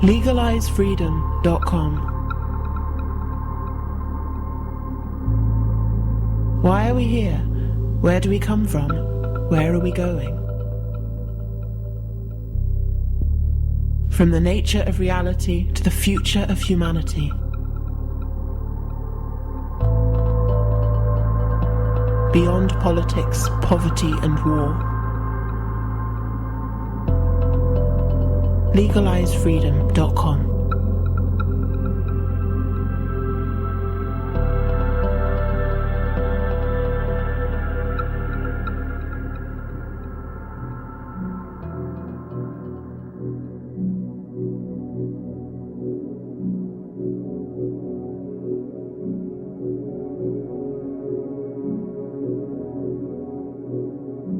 LegalizeFreedom.com. Why are we here? Where do we come from? Where are we going? From the nature of reality to the future of humanity. Beyond politics, poverty and war. LegalizeFreedom.com.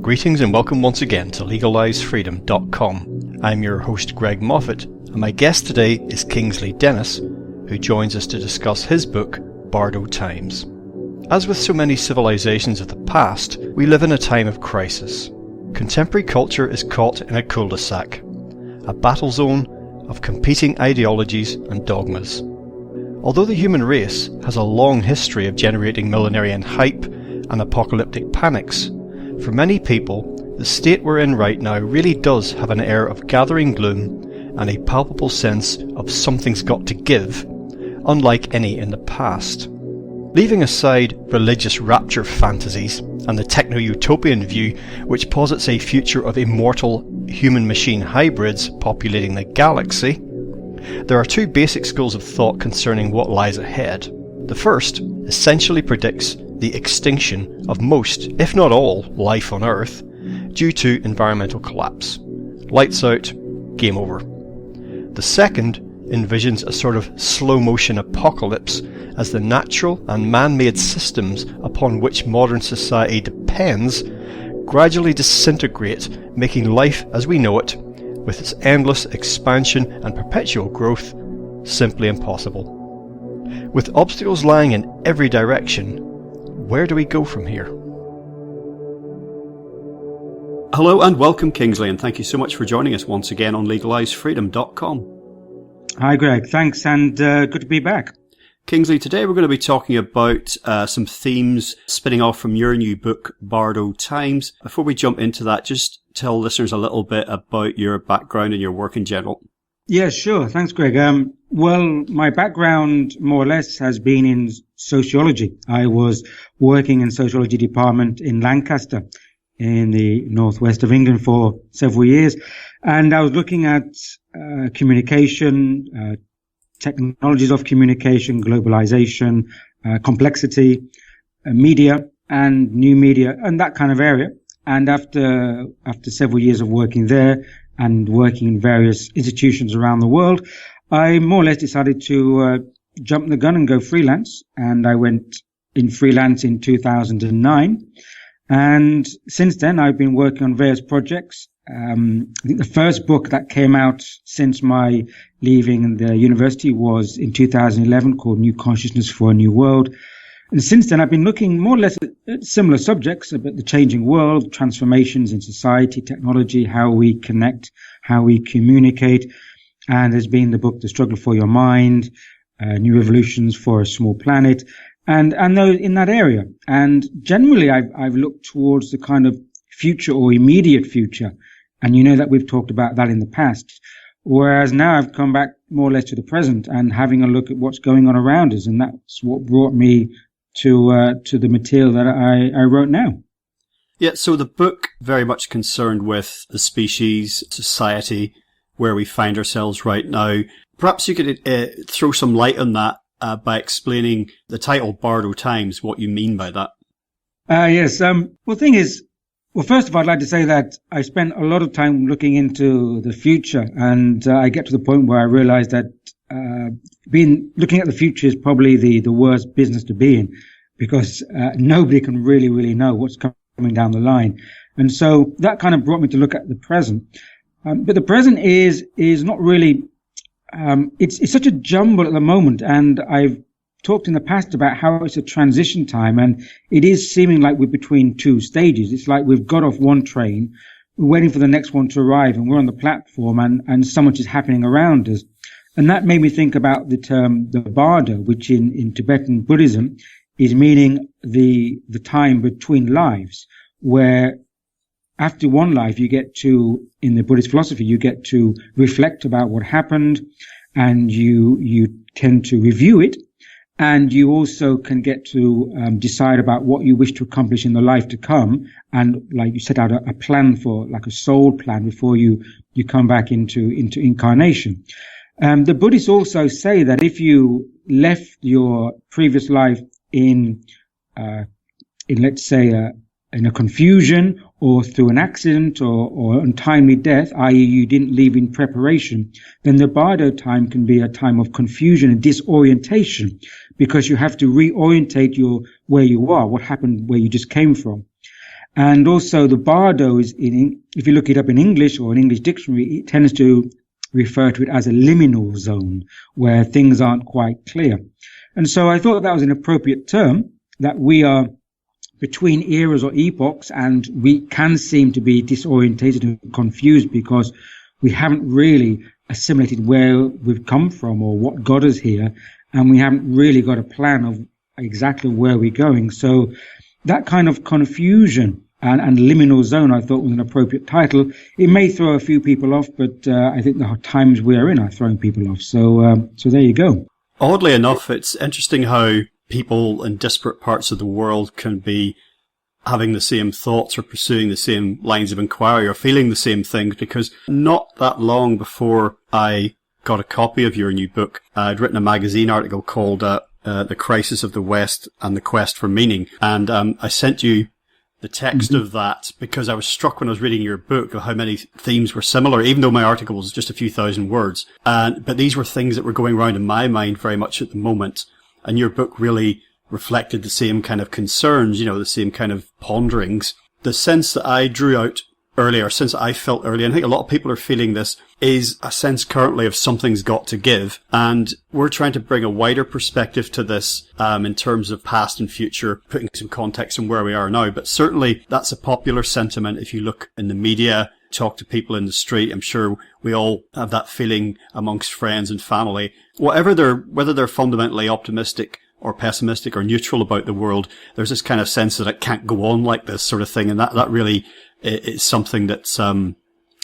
Greetings and welcome once again to LegalizeFreedom.com. I'm your host Greg Moffat, and my guest today is Kingsley Dennis, who joins us to discuss his book, Bardo Times. As with so many civilizations of the past, we live in a time of crisis. Contemporary culture is caught in a cul-de-sac, a battle zone of competing ideologies and dogmas. Although the human race has a long history of generating millenarian hype and apocalyptic panics, for many people, the state we're in right now really does have an air of gathering gloom and a palpable sense of something's got to give, unlike any in the past. Leaving aside religious rapture fantasies and the techno-utopian view which posits a future of immortal human-machine hybrids populating the galaxy, there are two basic schools of thought concerning what lies ahead. The first essentially predicts the extinction of most, if not all, life on Earth due to environmental collapse. Lights out, game over. The second envisions a sort of slow-motion apocalypse as the natural and man-made systems upon which modern society depends gradually disintegrate, making life as we know it, with its endless expansion and perpetual growth, simply impossible. With obstacles lying in every direction, where do we go from here? Hello and welcome, Kingsley, and thank you so much for joining us once again on LegalizeFreedom.com. Hi, Greg. Thanks, and good to be back. Kingsley, today we're going to be talking about some themes spinning off from your new book, Bardo Times. Before we jump into that, just tell listeners a little bit about your background and your work in general. Yeah, sure. Thanks, Greg. Well, my background, more or less, has been in sociology. I was working in sociology department in Lancaster in the northwest of England for several years. And I was looking at communication, technologies of communication, globalization, complexity, media and new media and that kind of area. And after several years of working there and working in various institutions around the world, I more or less decided to jump the gun and go freelance. And I went in freelance in 2009. And since then, I've been working on various projects. I think the first book that came out since my leaving the university was in 2011 called New Consciousness for a New World. And since then, I've been looking more or less at similar subjects about the changing world, transformations in society, technology, how we connect, how we communicate. And there's been the book, The Struggle for Your Mind, New Revolutions for a Small Planet, and those in that area. And generally, I've looked towards the kind of future or immediate future. And you know that we've talked about that in the past. Whereas now I've come back more or less to the present and having a look at what's going on around us. And that's what brought me to the material that I wrote now. Yeah, so the book very much concerned with the species, society, where we find ourselves right now. Perhaps you could throw some light on that by explaining the title Bardo Times, what you mean by that. Yes. Well, the thing is, well, first of all, I'd like to say that I spent a lot of time looking into the future, and I get to the point where I realize that looking at the future is probably the worst business to be in, because nobody can really know what's coming down the line. And so that kind of brought me to look at the present. But the present is not really, it's such a jumble at the moment. And I've talked in the past about how it's a transition time, and it is seeming like we're between two stages. It's like we've got off one train, we're waiting for the next one to arrive, and we're on the platform, and so much is happening around us. And that made me think about the term the Bardo, which in Tibetan Buddhism is meaning the time between lives, where after one life you get to, in the Buddhist philosophy, you get to reflect about what happened, and you tend to review it, and you also can get to decide about what you wish to accomplish in the life to come, and like you set out a plan for, like a soul plan, before you come back into incarnation. The Buddhists also say that if you left your previous life in let's say in a confusion, or through an accident, or untimely death, i.e. you didn't leave in preparation, then the Bardo time can be a time of confusion and disorientation, because you have to reorientate where you are, what happened where you just came from. And also the Bardo is, if you look it up in English or an English dictionary, it tends to refer to it as a liminal zone, where things aren't quite clear. And so I thought that was an appropriate term, that we are between eras or epochs, and we can seem to be disorientated and confused because we haven't really assimilated where we've come from or what got us here, and we haven't really got a plan of exactly where we're going. So that kind of confusion and liminal zone, I thought, was an appropriate title. It may throw a few people off, but I think the times we're in are throwing people off. So there you go. Oddly enough, it's interesting how people in disparate parts of the world can be having the same thoughts or pursuing the same lines of inquiry or feeling the same things, because not that long before I got a copy of your new book, I'd written a magazine article called The Crisis of the West and the Quest for Meaning. And I sent you the text of that because I was struck when I was reading your book of how many themes were similar, even though my article was just a few thousand words. But these were things that were going around in my mind very much at the moment. And your book really reflected the same kind of concerns, the same kind of ponderings. The sense that I drew out earlier, sense that I felt earlier, and I think a lot of people are feeling this, is a sense currently of something's got to give. And we're trying to bring a wider perspective to this in terms of past and future, putting some context on where we are now. But certainly that's a popular sentiment if you look in the media, talk to people in the street. I'm sure we all have that feeling amongst friends and family. Whether they're fundamentally optimistic or pessimistic or neutral about the world, there's this kind of sense that it can't go on like this sort of thing. And that really is something that's, I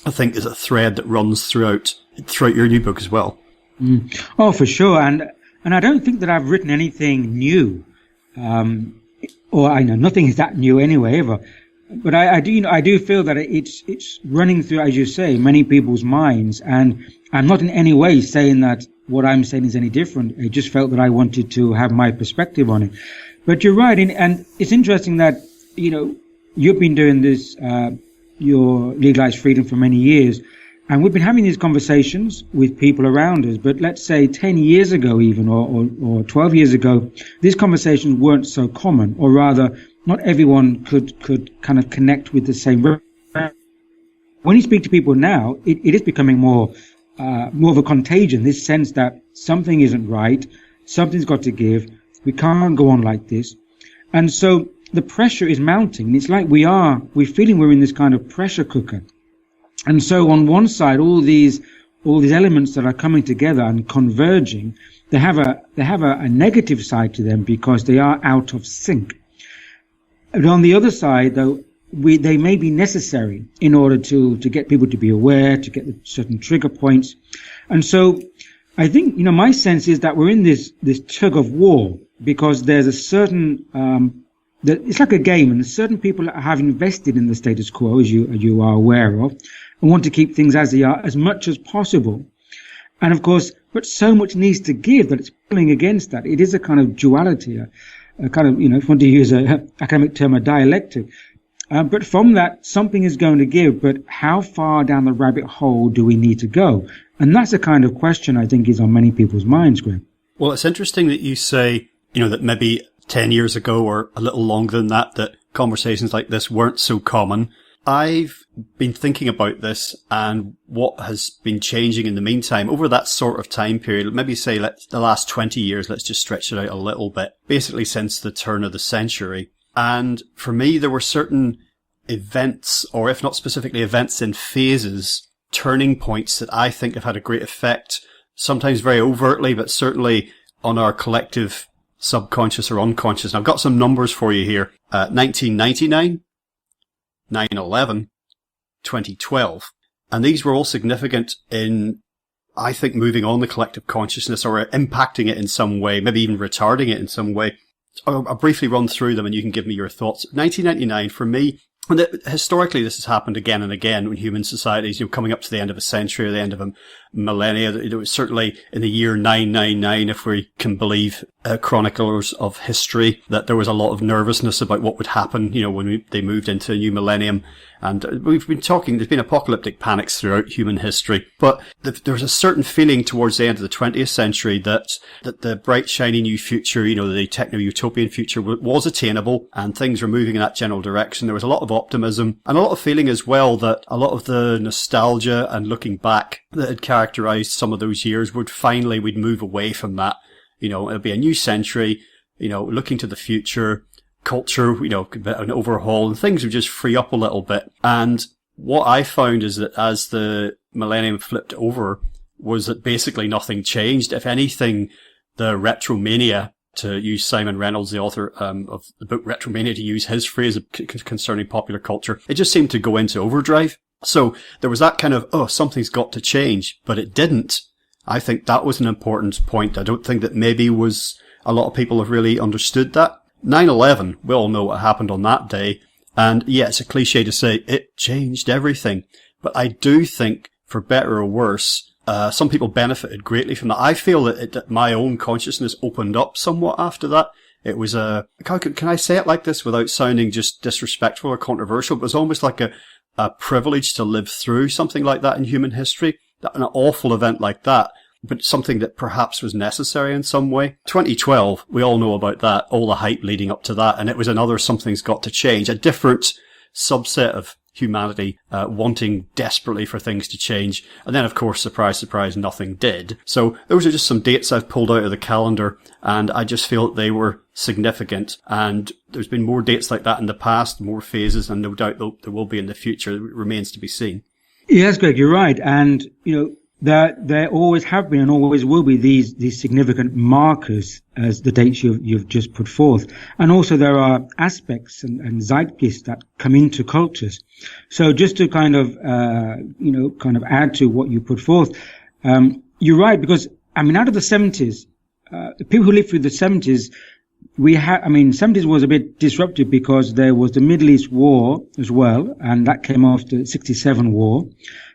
think is a thread that runs throughout your new book as well. Oh, for sure. And I don't think that I've written anything new. Or I know nothing is that new anyway, ever. But I do feel that it's running through, as you say, many people's minds. And I'm not in any way saying that what I'm saying is any different. I just felt that I wanted to have my perspective on it. But you're right. And it's interesting that, you've been doing this, your legalized freedom for many years. And we've been having these conversations with people around us. But let's say 10 years ago even, or 12 years ago, these conversations weren't so common, or rather, not everyone could kind of connect with the same. When you speak to people now, it is becoming more of a contagion, this sense that something isn't right, something's got to give, we can't go on like this. And so the pressure is mounting. It's like we're feeling we're in this kind of pressure cooker. And so on one side, all these elements that are coming together and converging, they have a negative side to them because they are out of sync. But on the other side, though, they may be necessary in order to get people to be aware, to get certain trigger points. And so I think, my sense is that we're in this tug of war, because there's a certain, it's like a game, and certain people have invested in the status quo, as you are aware of, and want to keep things as they are as much as possible. And of course, but so much needs to give that it's pulling against that. It is a kind of duality, a kind of, if you want to use an academic term, a dialectic. But from that, something is going to give, but how far down the rabbit hole do we need to go? And that's the kind of question I think is on many people's minds, Greg. Well, it's interesting that you say, that maybe 10 years ago or a little longer than that conversations like this weren't so common. I've been thinking about this and what has been changing in the meantime over that sort of time period. Maybe say the last 20 years, let's just stretch it out a little bit, basically since the turn of the century. And for me, there were certain events, or if not specifically events in phases, turning points that I think have had a great effect, sometimes very overtly, but certainly on our collective subconscious or unconscious. And I've got some numbers for you here. 1999, 9/11, 2012. And these were all significant in, I think, moving on the collective consciousness or impacting it in some way, maybe even retarding it in some way. I'll briefly run through them and you can give me your thoughts. 1999, for me, and historically this has happened again and again in human societies, coming up to the end of a century or the end of a millennia. It was certainly in the year 999, if we can believe chroniclers of history, that there was a lot of nervousness about what would happen, when they moved into a new millennium. And we've been talking, there's been apocalyptic panics throughout human history. But there was a certain feeling towards the end of the 20th century that the bright, shiny new future, the techno-utopian future was attainable and things were moving in that general direction. There was a lot of optimism and a lot of feeling as well that a lot of the nostalgia and looking back that had characterized some of those years we'd move away from that. It'll be a new century, looking to the future. Culture, an overhaul, and things would just free up a little bit. And what I found is that as the millennium flipped over, was that basically nothing changed. If anything, the retromania, to use Simon Reynolds, the author of the book Retromania, to use his phrase concerning popular culture, it just seemed to go into overdrive. So there was that kind of, something's got to change, but it didn't. I think that was an important point. I don't think that maybe a lot of people have really understood that. 9/11, we all know what happened on that day. And yeah, it's a cliche to say it changed everything. But I do think, for better or worse, some people benefited greatly from that. I feel that my own consciousness opened up somewhat after that. It was can I say it like this without sounding just disrespectful or controversial? But it was almost like a privilege to live through something like that in human history. An awful event like that, but something that perhaps was necessary in some way. 2012, we all know about that, all the hype leading up to that, and it was another something's got to change, a different subset of humanity wanting desperately for things to change. And then, of course, surprise, surprise, nothing did. So those are just some dates I've pulled out of the calendar, and I just feel that they were significant. And there's been more dates like that in the past, more phases, and no doubt there will be in the future. It remains to be seen. Yes, Greg, you're right. And, there always have been and always will be these significant markers as the dates you've just put forth. And also there are aspects and zeitgeist that come into cultures. So just to kind of add to what you put forth, you're right, because, out of the 70s, the people who lived through the 70s, 70s was a bit disruptive because there was the Middle East war as well, and that came after the 67 war.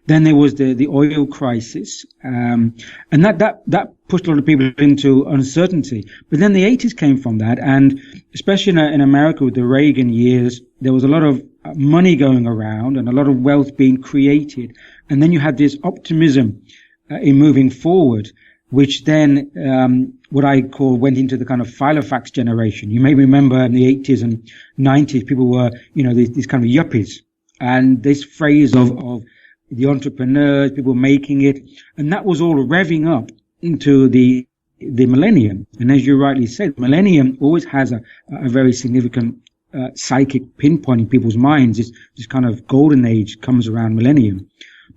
Then there was the oil crisis, and that pushed a lot of people into uncertainty. But then the 80s came from that, and especially in America with the Reagan years, there was a lot of money going around and a lot of wealth being created. And then you had this optimism in moving forward, which then what I call went into the kind of Filofax generation. You may remember in the 80s and 90s, people were, these kind of yuppies, and this phrase of the entrepreneurs, people making it, and that was all revving up into the millennium. And as you rightly said, millennium always has a very significant psychic pinpoint in people's minds. This kind of golden age comes around millennium.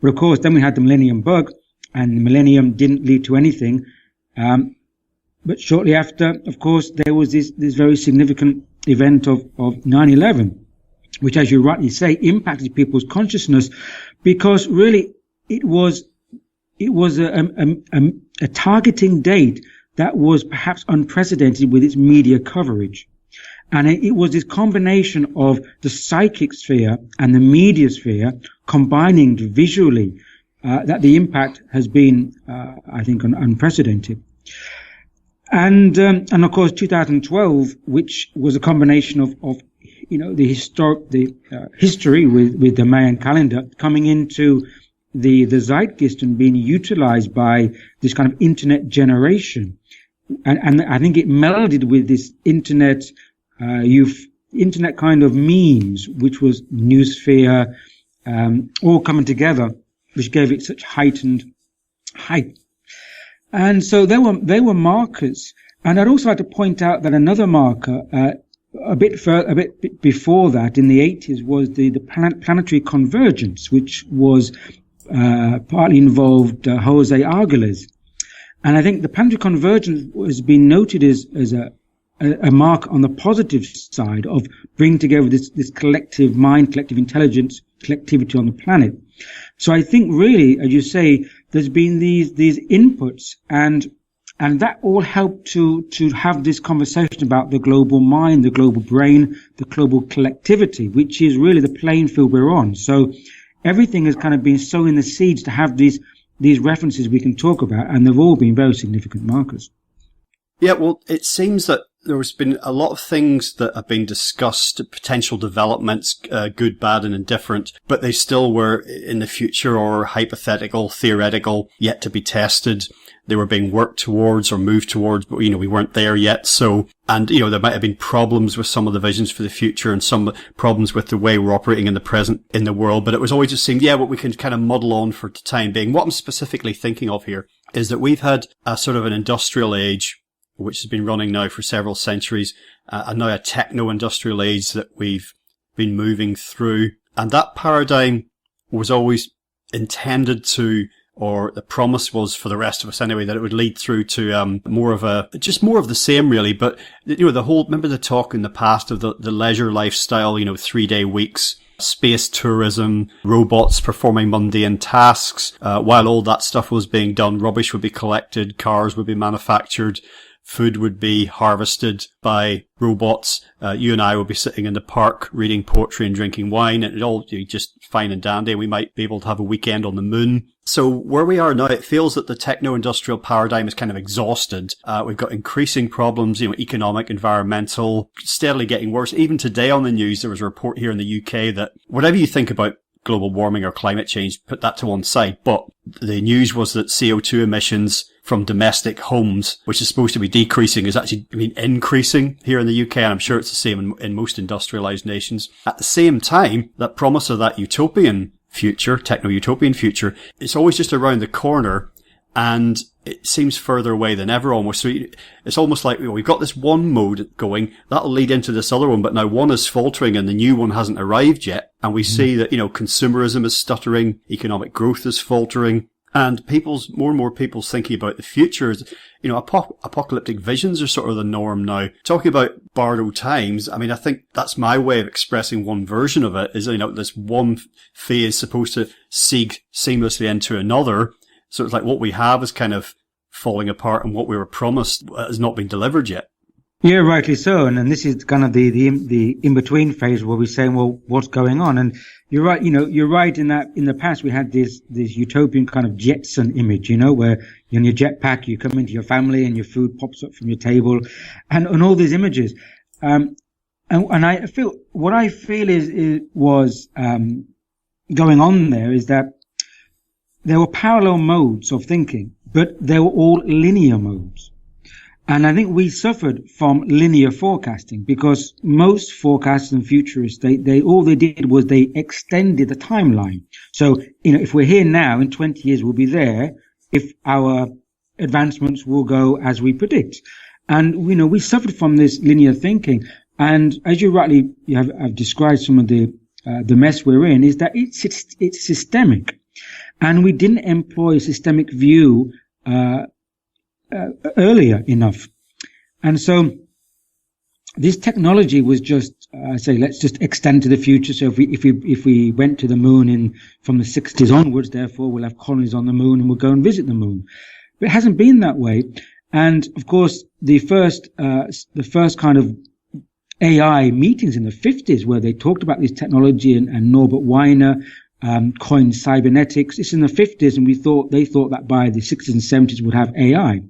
But of course, then we had the millennium bug, and the millennium didn't lead to anything. But shortly after, of course, there was this very significant event of 9/11, which, as you rightly say, impacted people's consciousness, because really it was a targeting date that was perhaps unprecedented with its media coverage. And it was this combination of the psychic sphere and the media sphere combining visually that the impact has been, I think, unprecedented. And of course, 2012, which was a combination of the history with the Mayan calendar coming into the zeitgeist and being utilized by this kind of internet generation. And I think it melded with this internet kind of memes, which was Newsphere, all coming together, which gave it such heightened hype. And so they were markers. And I'd also like to point out that another marker, a bit before that, in the 80s, was the planetary convergence, which was partly involved Jose Arguelles. And I think the planetary convergence has been noted as a mark on the positive side of bringing together this collective mind, collective intelligence, collectivity on the planet. So I think really, as you say, there's been these inputs, and that all helped to have this conversation about the global mind, the global brain, the global collectivity, which is really the playing field we're on. So everything has kind of been sowing the seeds to have these references we can talk about, and they've all been very significant markers. Yeah, well, it seems that there's been a lot of things that have been discussed, potential developments, good, bad, and indifferent, but they still were in the future or hypothetical, theoretical, yet to be tested. They were being worked towards or moved towards, but, we weren't there yet. So, and, there might have been problems with some of the visions for the future and some problems with the way we're operating in the present in the world. But it was always just saying, yeah, what we can kind of muddle on for the time being. What I'm specifically thinking of here is that we've had a sort of an industrial age, which has been running now for several centuries, and now a techno-industrial age that we've been moving through. And that paradigm was always intended to, or the promise was for the rest of us anyway, that it would lead through to more of the same really. But, remember the talk in the past of the leisure lifestyle, 3-day weeks, space tourism, robots performing mundane tasks. While all that stuff was being done, rubbish would be collected, cars would be manufactured, food would be harvested by robots. You and I would be sitting in the park reading poetry and drinking wine, and it'd all be just fine and dandy. We might be able to have a weekend on the moon. So where we are now, it feels that the techno-industrial paradigm is kind of exhausted. We've got increasing problems, economic, environmental, steadily getting worse. Even today on the news, there was a report here in the UK that whatever you think about global warming or climate change, put that to one side. But the news was that CO2 emissions from domestic homes, which is supposed to be decreasing, is actually increasing here in the UK, and I'm sure it's the same in most industrialized nations. At the same time, that promise of that utopian future, techno-utopian future, it's always just around the corner, and it seems further away than ever almost. So it's almost like we've got this one mode going, that'll lead into this other one, but now one is faltering and the new one hasn't arrived yet. And we see that, consumerism is stuttering, economic growth is faltering, and more and more people's thinking about the future is, apocalyptic visions are sort of the norm now. Talking about Bardo Times, I think that's my way of expressing one version of it, is, this one phase supposed to seeg seamlessly into another. So it's like what we have is kind of falling apart, and what we were promised has not been delivered yet. Yeah, rightly so. And this is kind of the in-between phase where we're saying, well, what's going on? And you're right, you're right in that in the past we had this utopian kind of Jetson image, where you're in your jetpack, you come into your family and your food pops up from your table, and all these images. And I feel, what I feel was going on there is that there were parallel modes of thinking, but they were all linear modes. And I think we suffered from linear forecasting, because most forecasters and futurists, all they did was they extended the timeline. So, if we're here now, in 20 years we'll be there, if our advancements will go as we predict. And, we suffered from this linear thinking. And as you rightly have described some of the mess we're in, is that it's systemic. And we didn't employ a systemic view earlier enough. And so this technology was just, let's just extend to the future. So if we went to the moon from the 60s onwards, therefore we'll have colonies on the moon and we'll go and visit the moon. But it hasn't been that way. And of course, the first kind of AI meetings in the 50s, where they talked about this technology, and Norbert Wiener coined cybernetics. It's in the 50s, and they thought that by the 60s and 70s would have AI.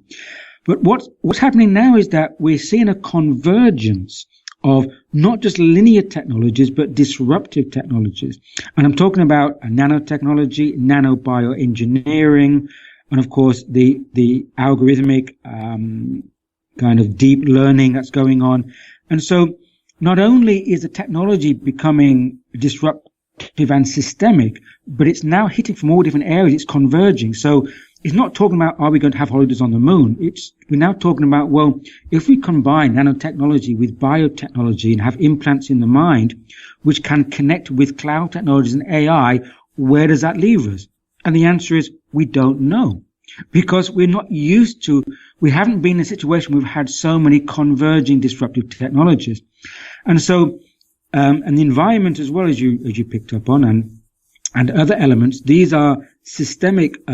But what's happening now is that we're seeing a convergence of not just linear technologies, but disruptive technologies. And I'm talking about nanotechnology, nanobioengineering, and of course the algorithmic kind of deep learning that's going on. And so not only is the technology becoming disruptive and systemic, but it's now hitting from all different areas. It's converging. So it's not talking about, are we going to have holidays on the moon? We're now talking about, well, if we combine nanotechnology with biotechnology and have implants in the mind, which can connect with cloud technologies and AI, where does that leave us? And the answer is, we don't know. because we're not used to, we haven't been in a situation where we've had so many converging disruptive technologies. And so, and the environment as well, as you picked up on, and other elements, these are systemic,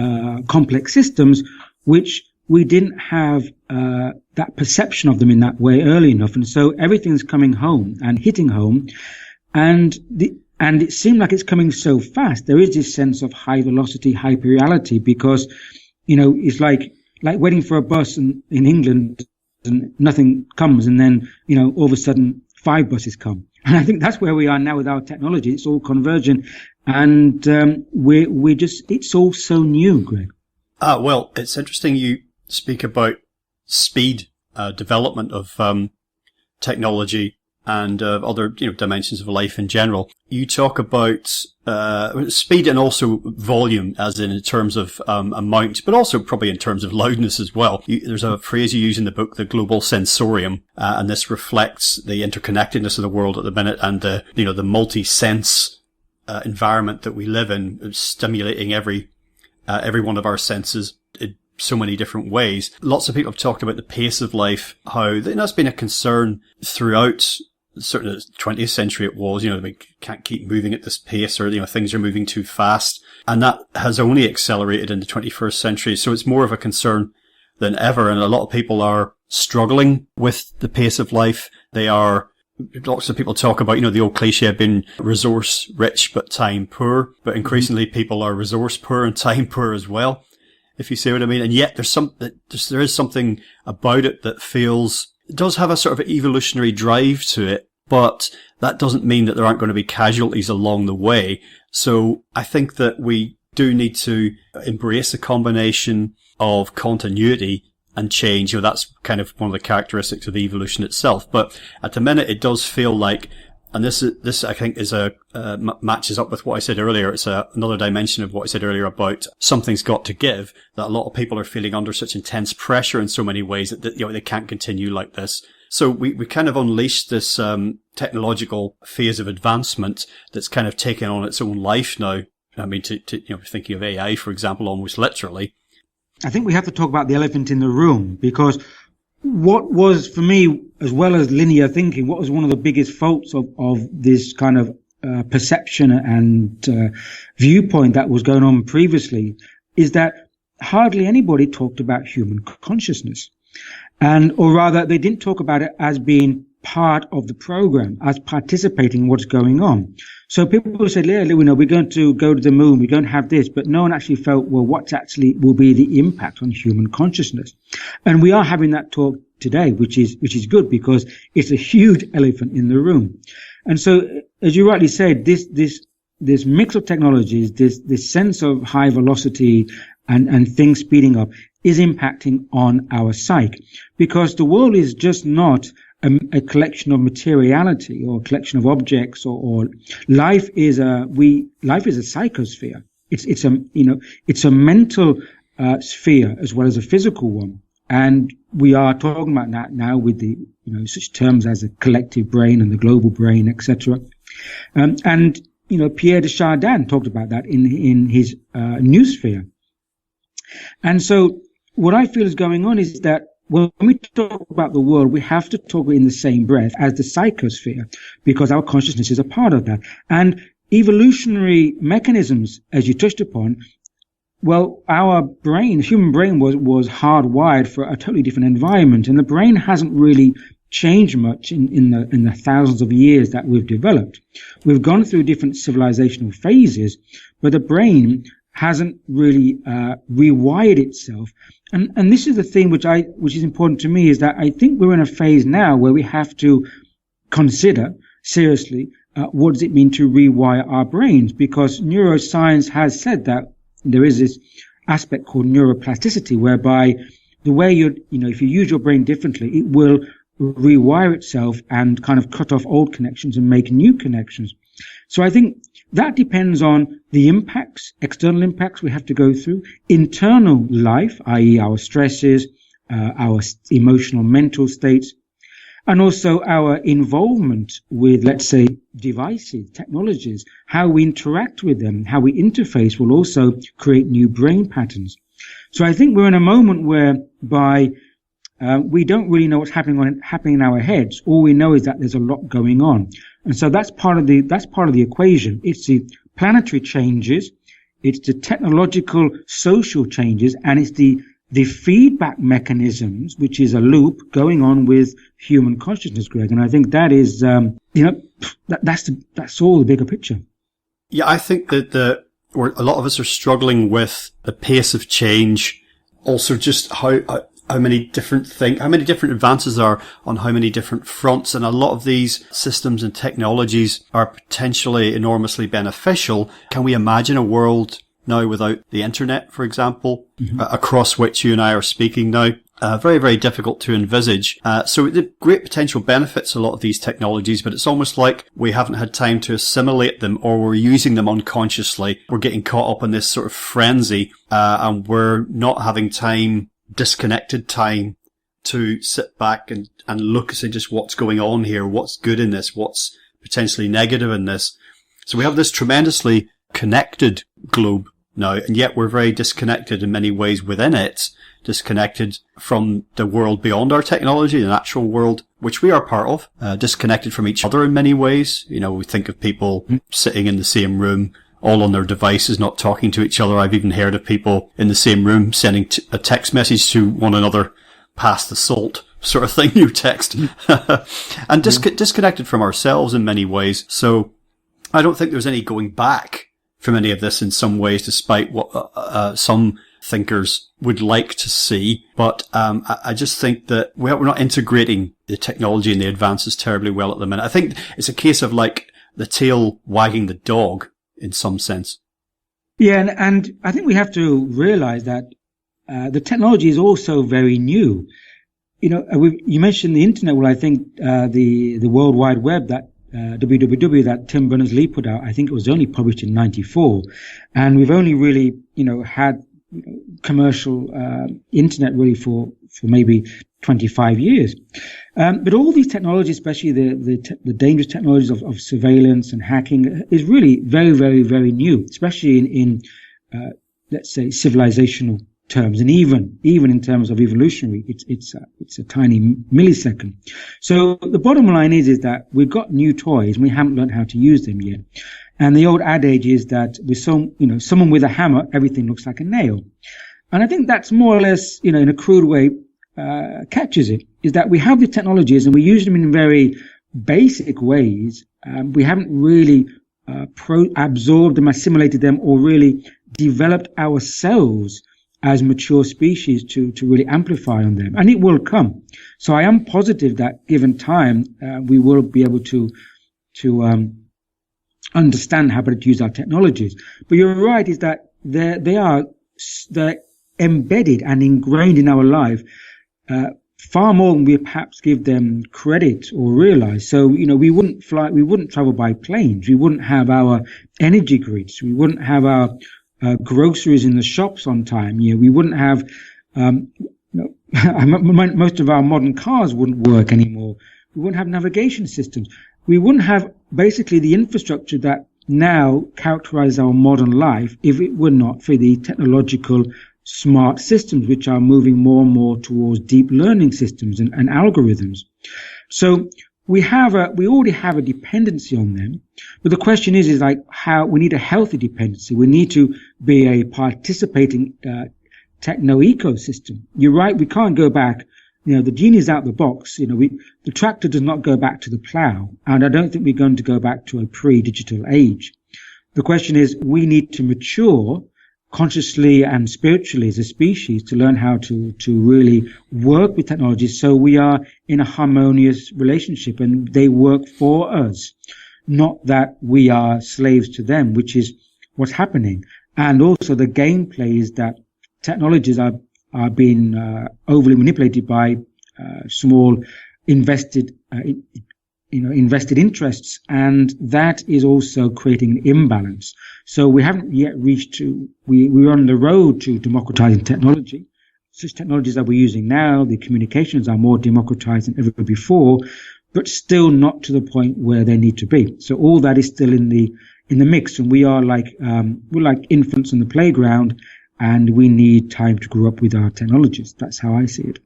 complex systems which we didn't have that perception of them in that way early enough. And so everything's coming home and hitting home, and it seemed like it's coming so fast. There is this sense of high velocity, hyper-reality, because, it's like waiting for a bus in England and nothing comes, and then, all of a sudden 5 buses come. And I think that's where we are now with our technology. It's all convergent, and it's all so new, Greg. Well, it's interesting you speak about speed, development of technology and other dimensions of life in general. You talk about speed and also volume, as in terms of amount, but also probably in terms of loudness as well. There's a phrase you use in the book, the global sensorium, and this reflects the interconnectedness of the world at the minute and the multi-sense environment that we live in, stimulating every one of our senses in so many different ways. Lots of people have talked about the pace of life, how that's been a concern throughout. Certainly the 20th century it was, we can't keep moving at this pace, or, things are moving too fast. And that has only accelerated in the 21st century. So it's more of a concern than ever. And a lot of people are struggling with the pace of life. Lots of people talk about, the old cliche of being resource rich, but time poor. But increasingly people are resource poor and time poor as well, if you see what I mean. And yet there is something about it that it does have a sort of evolutionary drive to it, but that doesn't mean that there aren't going to be casualties along the way. So I think that we do need to embrace a combination of continuity and change. That's kind of one of the characteristics of evolution itself. But at the minute, it does feel like, and this I think is matches up with what I said earlier. It's another dimension of what I said earlier about something's got to give, that a lot of people are feeling under such intense pressure in so many ways that they can't continue like this. So we kind of unleashed this technological phase of advancement that's kind of taken on its own life now. I mean, thinking of AI, for example, almost literally. I think we have to talk about the elephant in the room, because what was, for me, as well as linear thinking, what was one of the biggest faults of this kind of perception and viewpoint that was going on previously is that hardly anybody talked about human consciousness. Or rather, they didn't talk about it as being part of the program, as participating in what's going on. So people said, we're going to go to the moon, we're going to have this, but no one actually felt, well, what actually will be the impact on human consciousness? And we are having that talk today, which is good, because it's a huge elephant in the room. And so, as you rightly said, this mix of technologies, this sense of high velocity and things speeding up is impacting on our psyche, because the world is just not a collection of materiality or a collection of objects, or life is a psychosphere. It's a mental sphere as well as a physical one. And we are talking about that now with the, such terms as a collective brain and the global brain, etc. And Pierre de Chardin talked about that in his noosphere. And so what I feel is going on is that when we talk about the world, we have to talk in the same breath as the psychosphere, because our consciousness is a part of that. And evolutionary mechanisms, as you touched upon, well, our brain, human brain was hardwired for a totally different environment, and the brain hasn't really changed much in the thousands of years that we've developed. We've gone through different civilizational phases, but the brain hasn't really rewired itself. And this is the thing which is important to me, is that I think we're in a phase now where we have to consider seriously what does it mean to rewire our brains, because neuroscience has said that there is this aspect called neuroplasticity, whereby the way if you use your brain differently, it will rewire itself and kind of cut off old connections and make new connections. So I think that depends on the impacts, external impacts we have to go through, internal life, i.e. our stresses, our emotional, mental states, and also our involvement with, let's say, devices, technologies, how we interact with them, how we interface will also create new brain patterns. So I think we're in a moment whereby we don't really know what's happening in our heads. All we know is that there's a lot going on, and so that's part of the equation. It's the planetary changes, it's the technological, social changes, and it's the feedback mechanisms, which is a loop going on with human consciousness, Greg. And I think that is, that's all the bigger picture. Yeah, I think that a lot of us are struggling with the pace of change. Also, just how many different advances are on how many different fronts. And a lot of these systems and technologies are potentially enormously beneficial. Can we imagine a world now without the internet, for example, across which you and I are speaking now? Very, very difficult to envisage. So the great potential benefits, a lot of these technologies, but it's almost like we haven't had time to assimilate them, or we're using them unconsciously. We're getting caught up in this sort of frenzy, and we're not having disconnected time to sit back and look and say just what's going on here, what's good in this, what's potentially negative in this. So we have this tremendously connected globe now, and yet we're very disconnected in many ways within it, disconnected from the world beyond our technology, the natural world, which we are part of, disconnected from each other in many ways. You know, we think of people sitting in the same room, all on their devices, not talking to each other. I've even heard of people in the same room sending a text message to one another, pass the salt sort of thing, you text, and disconnected from ourselves in many ways. So I don't think there's any going back from any of this in some ways, despite what some thinkers would like to see. But I just think that we're not integrating the technology and the advances terribly well at the minute. I think it's a case of like the tail wagging the dog in some sense. Yeah, and I think we have to realize that the technology is also very new. You know, you mentioned the internet. Well, I think the World Wide Web, that www that Tim Berners-Lee put out, I think it was only published in 94, and we've only really, had commercial internet really for maybe 25 years. But all these technologies, especially the dangerous technologies of surveillance and hacking, is really very, very, very new, especially in let's say civilizational terms, and even in terms of evolutionary, it's a tiny millisecond. So the bottom line is that we've got new toys and we haven't learned how to use them yet. And the old adage is that with someone with a hammer, everything looks like a nail. And I think that's more or less, in a crude way, catches it, is that we have the technologies and we use them in very basic ways. We haven't really absorbed them, assimilated them, or really developed ourselves as mature species to really amplify on them. And it will come. So I am positive that given time, we will be able to understand how better to use our technologies. But you're right, is that they're embedded and ingrained in our life, far more than we perhaps give them credit or realize. So, we wouldn't travel by planes. We wouldn't have our energy grids. We wouldn't have our groceries in the shops on time. We wouldn't have, most of our modern cars wouldn't work anymore. We wouldn't have navigation systems. We wouldn't have basically the infrastructure that now characterizes our modern life if it were not for the technological smart systems, which are moving more and more towards deep learning systems and algorithms. So we already have a dependency on them, but the question is like how we need a healthy dependency. We need to be a participating techno ecosystem. You're right, we can't go back. The genie's out the box. The tractor does not go back to the plow, and I don't think we're going to go back to a pre-digital age. The question is, we need to mature consciously and spiritually as a species to learn how to really work with technology so we are in a harmonious relationship and they work for us, not that we are slaves to them, which is what's happening. And also the gameplay is that technologies are being overly manipulated by small invested interests, and that is also creating an imbalance. So we haven't yet reached we're on the road to democratizing technology. Such technologies that we're using now, the communications are more democratized than ever before, but still not to the point where they need to be. So all that is still in the mix, and we are we're like infants on the playground, and we need time to grow up with our technologies. That's how I see it.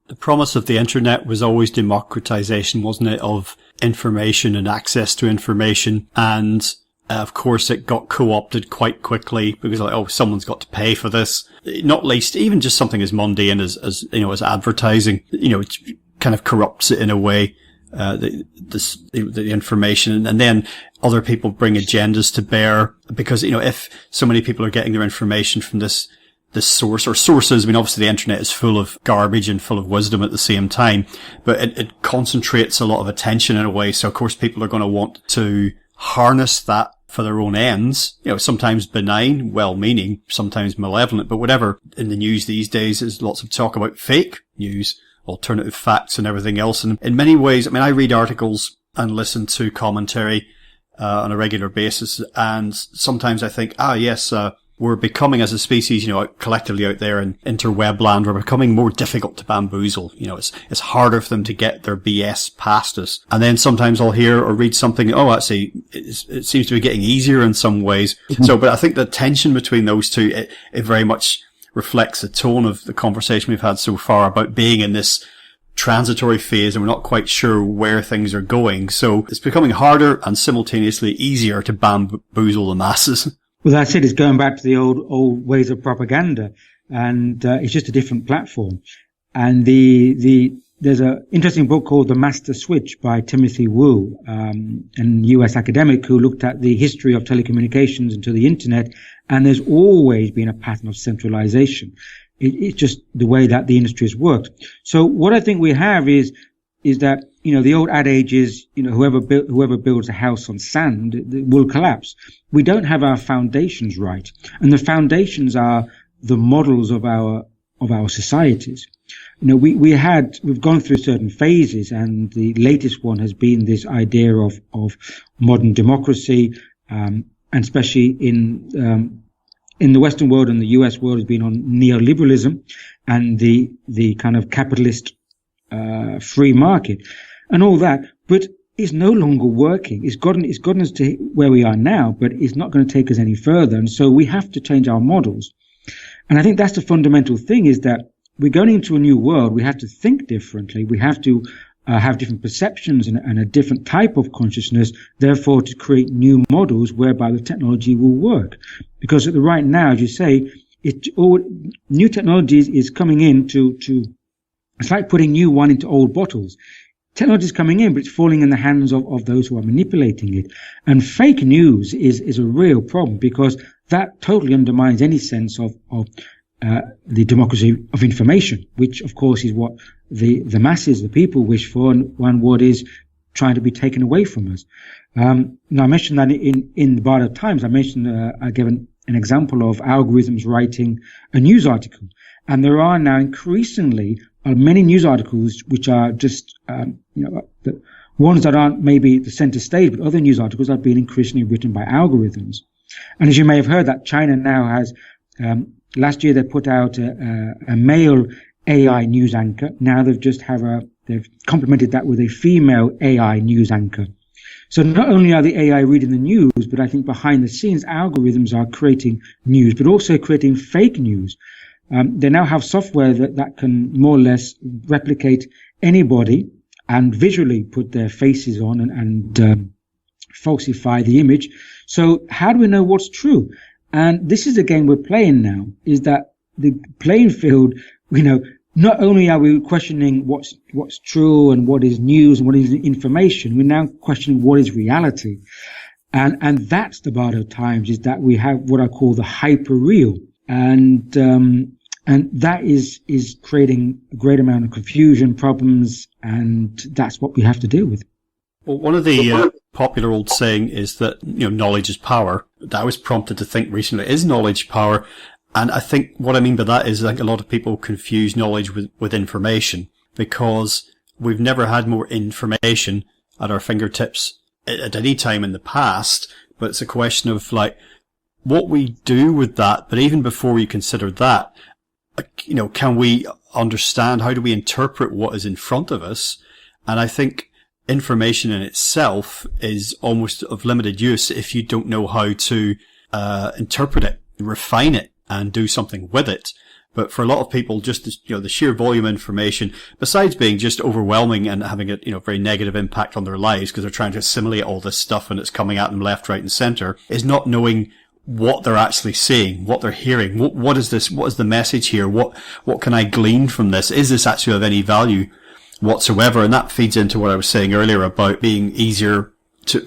The promise of the internet was always democratization, wasn't it, of information and access to information. And of course it got co-opted quite quickly because someone's got to pay for this. Not least, even just something as mundane as advertising, it kind of corrupts it in a way. The information, and then other people bring agendas to bear because, if so many people are getting their information from this source or sources, obviously the internet is full of garbage and full of wisdom at the same time, but it concentrates a lot of attention in a way. So of course people are going to want to harness that for their own ends, sometimes benign, well-meaning, sometimes malevolent, but whatever. In the news these days is lots of talk about fake news, alternative facts and everything else. And in many ways, I read articles and listen to commentary on a regular basis, and sometimes I think, we're becoming as a species, collectively out there in interweb land, we're becoming more difficult to bamboozle. It's harder for them to get their BS past us. And then sometimes I'll hear or read something, actually, it seems to be getting easier in some ways. So, but I think the tension between those two, it very much reflects the tone of the conversation we've had so far about being in this transitory phase and we're not quite sure where things are going. So it's becoming harder and simultaneously easier to bamboozle the masses. Well, that's it. It's going back to the old ways of propaganda, and it's just a different platform. And there's an interesting book called The Master Switch by Timothy Wu, an US academic who looked at the history of telecommunications into the internet, and there's always been a pattern of centralization. It's just the way that the industry has worked. So what I think we have is that, the old adage is, whoever builds a house on sand will collapse. We don't have our foundations right. And the foundations are the models of our societies. We've gone through certain phases, and the latest one has been this idea of modern democracy, and especially in the Western world and the US world has been on neoliberalism and the kind of capitalist free market and all that, but it's no longer working. It's gotten us to where we are now, but it's not going to take us any further. And so we have to change our models. And I think that's the fundamental thing, is that we're going into a new world. We have to think differently. We have to have different perceptions and a different type of consciousness, therefore to create new models whereby the technology will work. Because at the right now, as you say, new technologies is coming in to it's like putting new wine into old bottles. Technology is coming in, but it's falling in the hands of those who are manipulating it. And fake news is a real problem, because that totally undermines any sense of the democracy of information, which of course is what the masses, the people wish for, and what is trying to be taken away from us. Now I mentioned that in the Bardo Times, I gave an example of algorithms writing a news article. And there are now increasingly many news articles which are just, the ones that aren't maybe the center stage, but other news articles are being increasingly written by algorithms. And as you may have heard, that China now has, last year they put out a male AI news anchor. Now they've complemented that with a female AI news anchor. So not only are the AI reading the news, but I think behind the scenes algorithms are creating news, but also creating fake news. They now have software that can more or less replicate anybody and visually put their faces on and falsify the image. So how do we know what's true? And this is the game we're playing now, is that the playing field, not only are we questioning what's true and what is news and what is information, we're now questioning what is reality. And that's the Bardo Times, is that we have what I call the hyper-real. And that is creating a great amount of confusion, problems, and that's what we have to deal with. Well, one of the popular old saying is that, knowledge is power. That I was prompted to think recently, is knowledge power? And I think what I mean by that is, I think a lot of people confuse knowledge with information, because we've never had more information at our fingertips at any time in the past, but it's a question of what we do with that. But even before we consider that, can we understand, how do we interpret what is in front of us? And I think information in itself is almost of limited use if you don't know how to interpret it, refine it, and do something with it. But for a lot of people, just the sheer volume of information, besides being just overwhelming and having a very negative impact on their lives because they're trying to assimilate all this stuff and it's coming at them left, right, and centre, is not knowing what they're actually seeing, what they're hearing. What is this? What is the message here? What can I glean from this? Is this actually of any value whatsoever? And that feeds into what I was saying earlier about being easier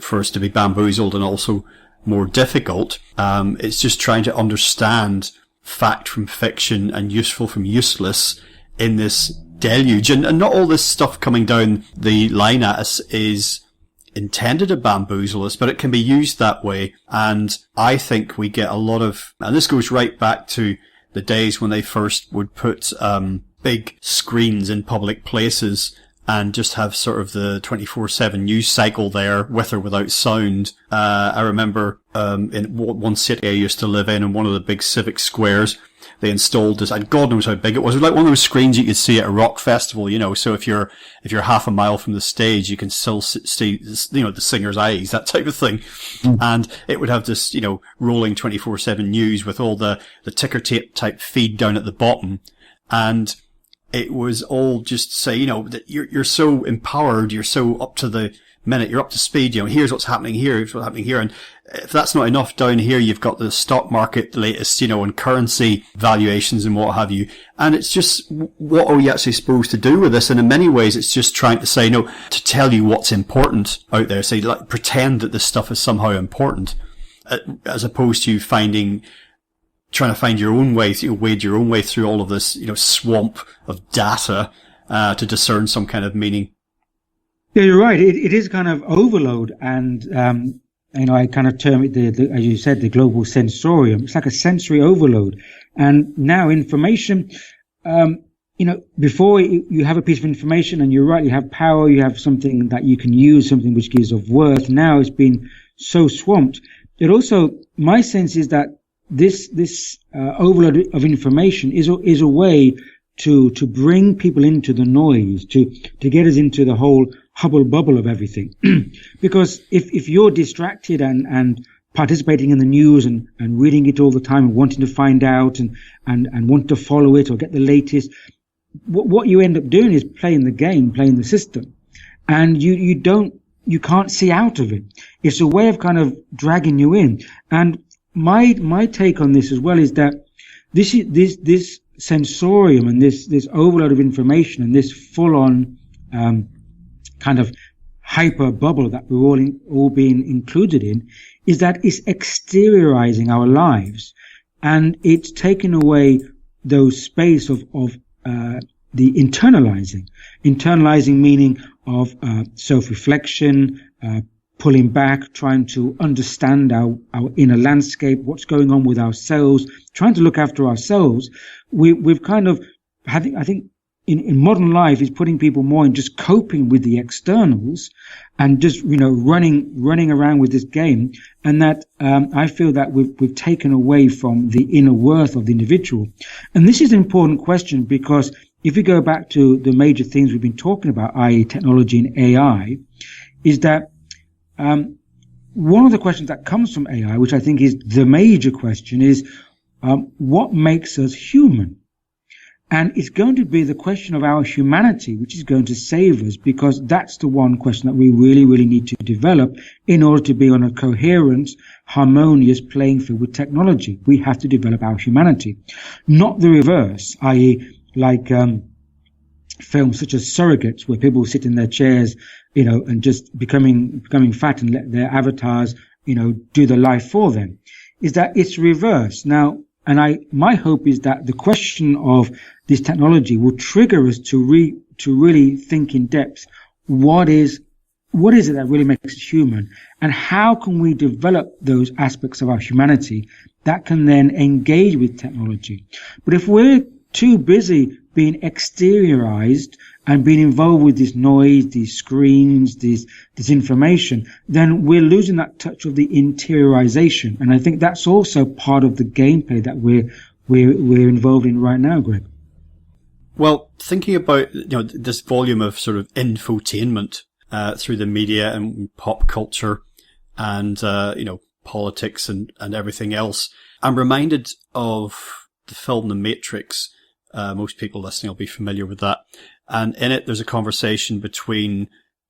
for us to be bamboozled and also more difficult. It's just trying to understand fact from fiction and useful from useless in this deluge. And not all this stuff coming down the line at us is intended to bamboozle us, but it can be used that way. And I think we get a lot of, and this goes right back to the days when they first would put big screens in public places and just have sort of the 24/7 news cycle there, with or without sound. I remember in one city I used to live in one of the big civic squares, they installed this, and God knows how big it was. It was like one of those screens you could see at a rock festival, so if you're half a mile from the stage, you can still see, the singer's eyes, that type of thing. And it would have this, rolling 24/7 news with all the ticker tape type feed down at the bottom. And it was all just say, that you're so empowered, you're so up to the minute, you're up to speed, here's what's happening here, here's what's happening here. And if that's not enough, down here you've got the stock market, the latest, and currency valuations and what have you. And it's just, what are we actually supposed to do with this? And in many ways it's just trying to say, no, to tell you what's important out there. Say, like, pretend that this stuff is somehow important, as opposed to trying to find your own way, wade your own way through all of this, swamp of data, to discern some kind of meaning. Yeah, you're right. It is kind of overload. And, I kind of term it, as you said, the global sensorium. It's like a sensory overload. And now information, before you have a piece of information, and you're right, you have power, you have something that you can use, something which gives of worth. Now it's been so swamped. It also, my sense is that this overload of information is a way to bring people into the noise, to get us into the whole hubble bubble of everything. Because if you're distracted and participating in the news and reading it all the time and wanting to find out and want to follow it or get the latest, what you end up doing is playing the game, playing the system, and you can't see out of it. It's a way of kind of dragging you in. And my take on this as well is that this sensorium and this overload of information and this full on kind of hyper bubble that we're all being included in is that it's exteriorizing our lives, and it's taking away those space of the internalizing meaning of self-reflection, pulling back, trying to understand our inner landscape, what's going on with ourselves, trying to look after ourselves. We've kind of, I think in modern life is putting people more in just coping with the externals and just, running around with this game. And that, I feel that we've taken away from the inner worth of the individual. And this is an important question, because if we go back to the major things we've been talking about, i.e. technology and AI, is that one of the questions that comes from AI, which I think is the major question, is what makes us human? And it's going to be the question of our humanity, which is going to save us, because that's the one question that we really, really need to develop in order to be on a coherent, harmonious playing field with technology. We have to develop our humanity, not the reverse, i.e. like films such as Surrogates, where people sit in their chairs, and just becoming fat and let their avatars, do the life for them. Is that it's reverse now. And my hope is that the question of this technology will trigger us to really think in depth. What is it that really makes us human? And how can we develop those aspects of our humanity that can then engage with technology? But if we're too busy being exteriorized and being involved with this noise, these screens, this information, then we're losing that touch of the interiorization. And I think that's also part of the gameplay that we're involved in right now, Greg. Well, thinking about this volume of sort of infotainment through the media and pop culture and politics and everything else. I'm reminded of the film The Matrix. Most people listening will be familiar with that. And in it, there's a conversation between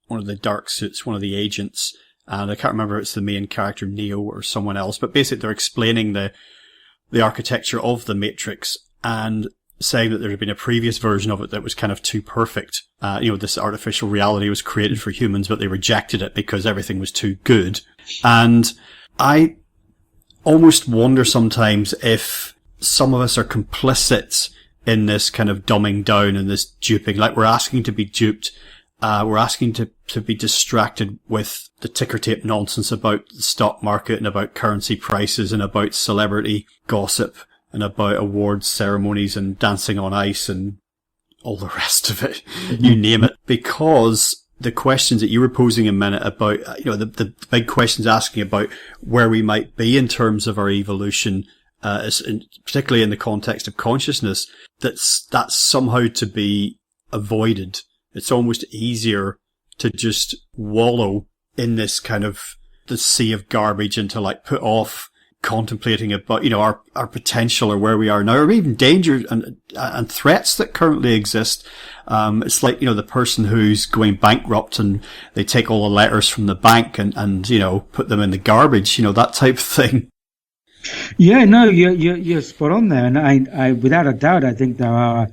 one of the dark suits, one of the agents, and I can't remember if it's the main character, Neo, or someone else, but basically they're explaining the architecture of the Matrix and saying that there had been a previous version of it that was kind of too perfect. This artificial reality was created for humans, but they rejected it because everything was too good. And I almost wonder sometimes if some of us are complicit in this kind of dumbing down and this duping. Like, we're asking to be duped. We're asking to be distracted with the ticker tape nonsense about the stock market and about currency prices and about celebrity gossip and about awards ceremonies and dancing on ice and all the rest of it. You name it. Because the questions that you were posing a minute about, the big questions asking about where we might be in terms of our evolution, particularly in the context of consciousness, that's somehow to be avoided. It's almost easier to just wallow in this kind of the sea of garbage and to like put off contemplating about, our potential or where we are now, or even danger and threats that currently exist. It's like, the person who's going bankrupt and they take all the letters from the bank and put them in the garbage, that type of thing. Yeah, no, you're spot on there. And I without a doubt, I think there are,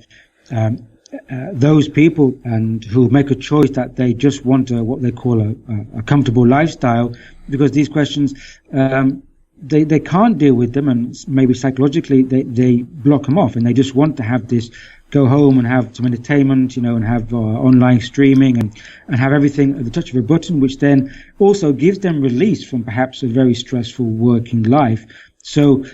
those people and who make a choice that they just want what they call a comfortable lifestyle, because these questions, they can't deal with them, and maybe psychologically they block them off, and they just want to have this, go home and have some entertainment, and have online streaming and have everything at the touch of a button, which then also gives them release from perhaps a very stressful working life. So,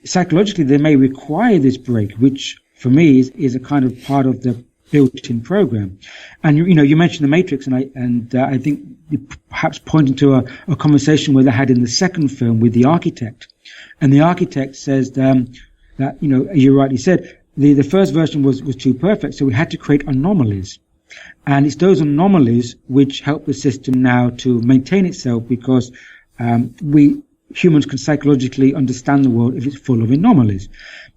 psychologically they may require this break, which for me is a kind of part of the built-in program. And you mentioned the Matrix, and I think perhaps pointing to a conversation where they had in the second film with the architect, and the architect says that you rightly said the first version was too perfect, so we had to create anomalies, and it's those anomalies which help the system now to maintain itself, because humans can psychologically understand the world if it's full of anomalies,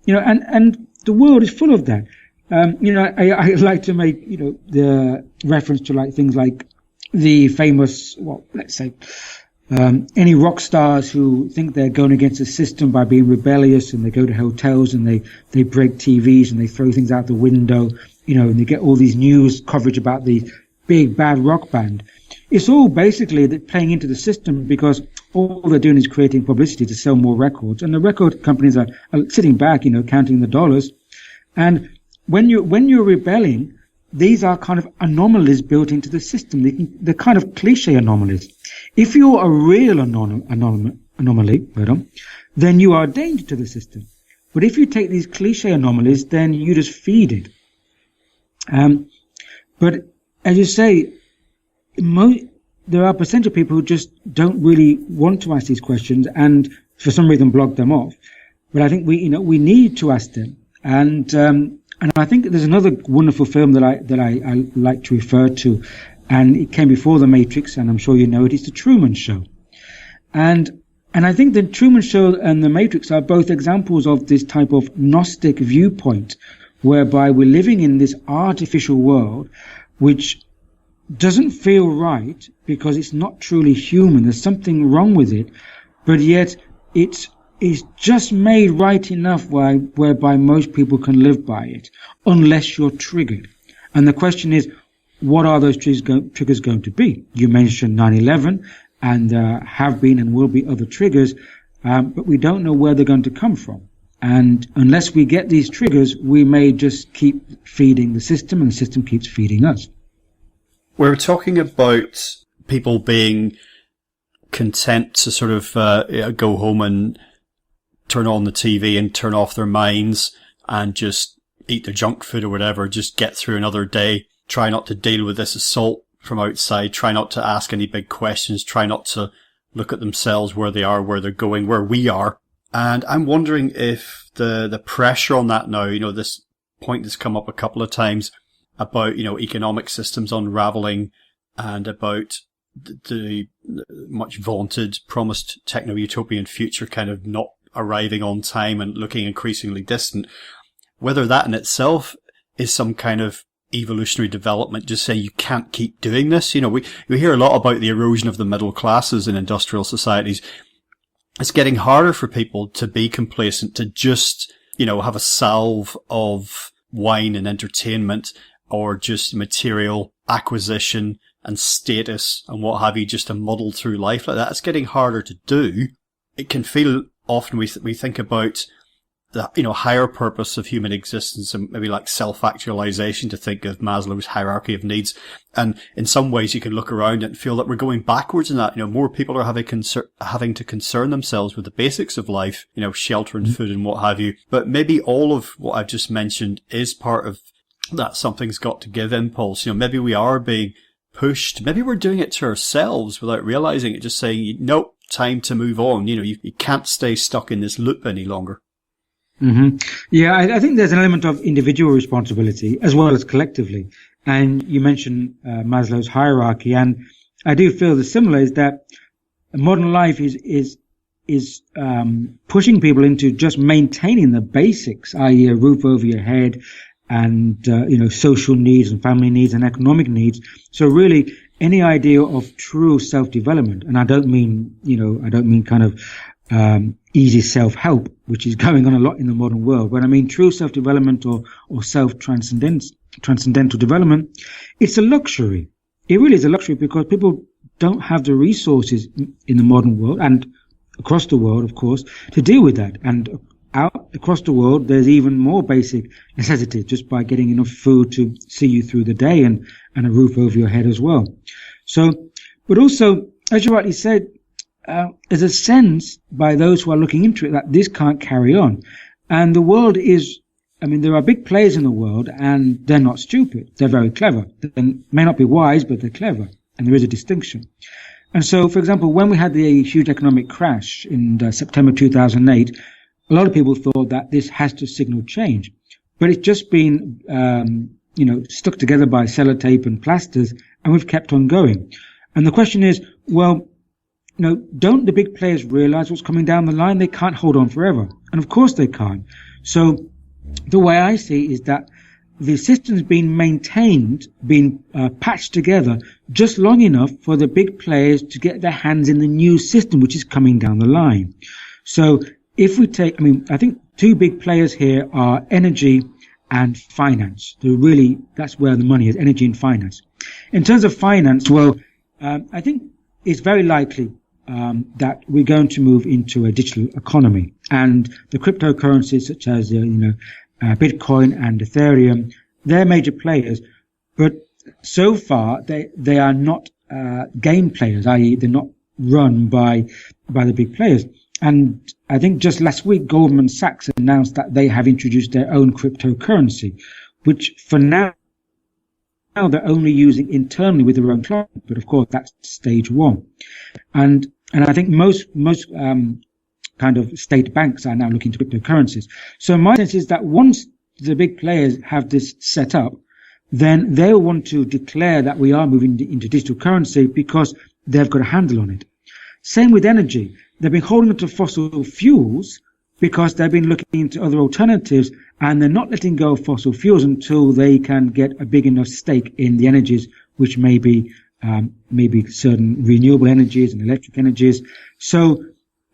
and the world is full of that. I like to make, the reference to like things like the famous, let's say, any rock stars who think they're going against the system by being rebellious, and they go to hotels and they break TVs and they throw things out the window, and they get all these news coverage about the big bad rock band. It's all basically playing into the system, because all they're doing is creating publicity to sell more records, and the record companies are sitting back, counting the dollars. And when you're rebelling, these are kind of anomalies built into the system. They're kind of cliche anomalies. If you're a real anomaly, then you are a danger to the system. But if you take these cliche anomalies, then you just feed it. But as you say, there are a percentage of people who just don't really want to ask these questions, and for some reason block them off. But I think we need to ask them. And I think there's another wonderful film that I like to refer to, and it came before The Matrix, and I'm sure you know it. It's The Truman Show. And I think The Truman Show and The Matrix are both examples of this type of Gnostic viewpoint, whereby we're living in this artificial world which doesn't feel right because it's not truly human. There's something wrong with it, but yet it's just made right enough whereby most people can live by it, unless you're triggered. And the question is, what are those triggers going to be? You mentioned 9/11, and have been and will be other triggers, but we don't know where they're going to come from. And unless we get these triggers, we may just keep feeding the system, and the system keeps feeding us. We're talking about people being content to sort of go home and turn on the TV and turn off their minds and just eat their junk food or whatever, just get through another day, try not to deal with this assault from outside, try not to ask any big questions, try not to look at themselves, where they are, where they're going, where we are. And I'm wondering if the pressure on that now, this point has come up a couple of times about, economic systems unraveling and about the much vaunted, promised techno-utopian future kind of not arriving on time and looking increasingly distant, whether that in itself is some kind of evolutionary development, just saying you can't keep doing this. You know, we hear a lot about the erosion of the middle classes in industrial societies. It's getting harder for people to be complacent, to just, you know, have a salve of wine and entertainment, or just material acquisition and status and what have you, just to muddle through life like that. It's getting harder to do. It can feel, often we think about the, you know, higher purpose of human existence and maybe like self-actualization, to think of Maslow's hierarchy of needs. And in some ways you can look around and feel that we're going backwards in that. You know, more people are having to concern themselves with the basics of life, you know, shelter and food and what have you. But maybe all of what I've just mentioned is part of that something's got to give impulse. You know, maybe we are being pushed. Maybe we're doing it to ourselves without realizing it, just saying, nope, time to move on. You know, you can't stay stuck in this loop any longer. Mm-hmm. Yeah, I think there's an element of individual responsibility as well as collectively. And you mentioned Maslow's hierarchy, and I do feel the similar is that modern life is pushing people into just maintaining the basics, i.e., a roof over your head, and you know, social needs and family needs and economic needs. So really, any idea of true self-development, and I don't mean kind of easy self-help, which is going on a lot in the modern world. When I mean true self-development or transcendental development, it's a luxury. It really is a luxury because people don't have the resources in the modern world and across the world, of course, to deal with that. And out across the world, there's even more basic necessities just by getting enough food to see you through the day and a roof over your head as well. So, but also, as you rightly said, there's a sense by those who are looking into it that this can't carry on. And the world is, I mean, there are big players in the world and they're not stupid. They're very clever. They may not be wise, but they're clever. And there is a distinction. And so, for example, when we had the huge economic crash in September 2008, a lot of people thought that this has to signal change. But it's just been, stuck together by sellotape and plasters, and we've kept on going. And the question is, well, you know, don't the big players realize what's coming down the line? They can't hold on forever. And of course they can't. So the way I see is that the system's been maintained, been patched together just long enough for the big players to get their hands in the new system, which is coming down the line. So if we take, I think two big players here are energy and finance. That's where the money is, energy and finance. In terms of finance, well, I think it's very likely that we're going to move into a digital economy, and the cryptocurrencies such as Bitcoin and Ethereum, they're major players, but so far they are not game players, i.e. they're not run by the big players. And I think just last week Goldman Sachs announced that they have introduced their own cryptocurrency, which for now they're only using internally with their own client, but of course that's stage one. And I think most kind of state banks are now looking to cryptocurrencies. So my sense is that once the big players have this set up, then they'll want to declare that we are moving into digital currency because they've got a handle on it. Same with energy. They've been holding on to fossil fuels because they've been looking into other alternatives, and they're not letting go of fossil fuels until they can get a big enough stake in the energies, which may be certain renewable energies and electric energies. So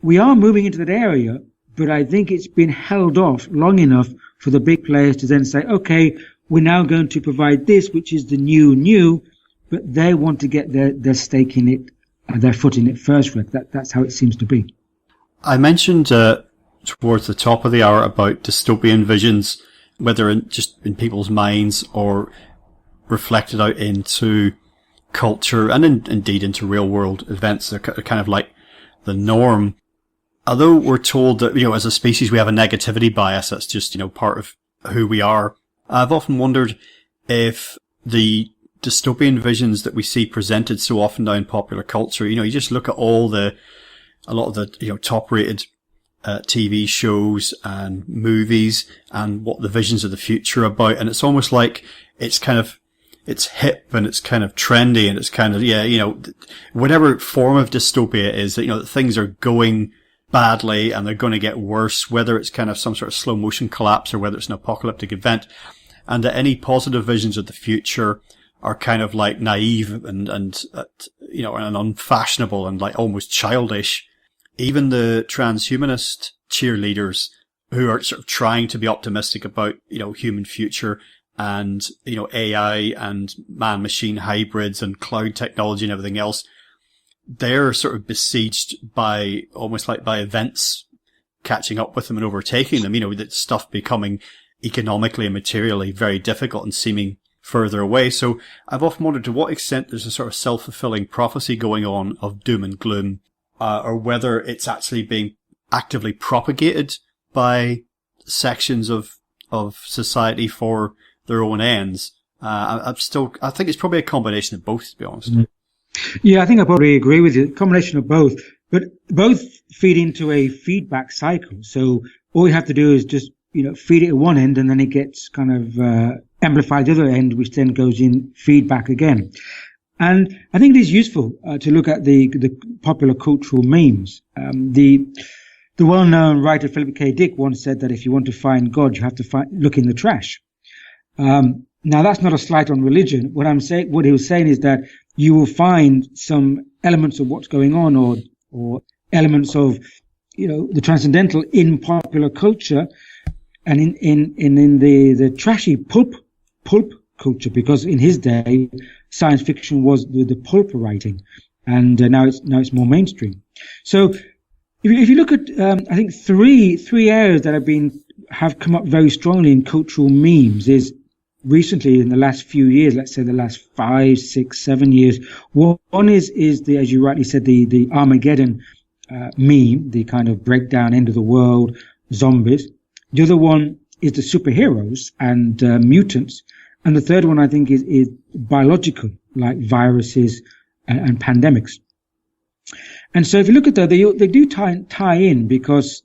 we are moving into that area, but I think it's been held off long enough for the big players to then say, okay, we're now going to provide this, which is the new, but they want to get their stake in it, their foot in it first. That's how it seems to be. I mentioned towards the top of the hour about dystopian visions, whether just in people's minds or reflected out into culture and indeed into real world events. They're kind of like the norm. Although we're told that, as a species we have a negativity bias, that's just, part of who we are. I've often wondered if the dystopian visions that we see presented so often now in popular culture, you just look at a lot of the, top rated TV shows and movies and what the visions of the future are about. And it's almost like it's kind of it's hip and it's kind of trendy and it's kind of, whatever form of dystopia it is, that things are going badly and they're going to get worse, whether it's kind of some sort of slow motion collapse or whether it's an apocalyptic event, and that any positive visions of the future are kind of like naive and unfashionable and like almost childish. Even the transhumanist cheerleaders who are sort of trying to be optimistic about, human future and, AI and man-machine hybrids and cloud technology and everything else, they're sort of besieged by events catching up with them and overtaking them, that stuff becoming economically and materially very difficult and seeming further away. So I've often wondered to what extent there's a sort of self-fulfilling prophecy going on of doom and gloom, or whether it's actually being actively propagated by sections of society for their own ends. I think it's probably a combination of both, to be honest. Mm-hmm. Yeah, I think I probably agree with you. Combination of both, but both feed into a feedback cycle. So all you have to do is just, feed it at one end and then it gets kind of, amplified the other end, which then goes in feedback again. And I think it is useful to look at the popular cultural memes. The well-known writer Philip K. Dick once said that if you want to find God, you have to look in the trash. Now that's not a slight on religion. What he was saying is that you will find some elements of what's going on or elements of, the transcendental in popular culture and in the trashy pulp culture, because in his day, science fiction was the pulp writing, and now it's more mainstream. So if you look at, I think three areas that have come up very strongly in cultural memes is recently in the last few years, let's say the last 5, 6, 7 years. One is the, as you rightly said, the Armageddon meme, the kind of breakdown, end of the world, zombies. The other one is the superheroes and mutants. And the third one, I think, is biological, like viruses and pandemics. And so if you look at that, they do tie in, because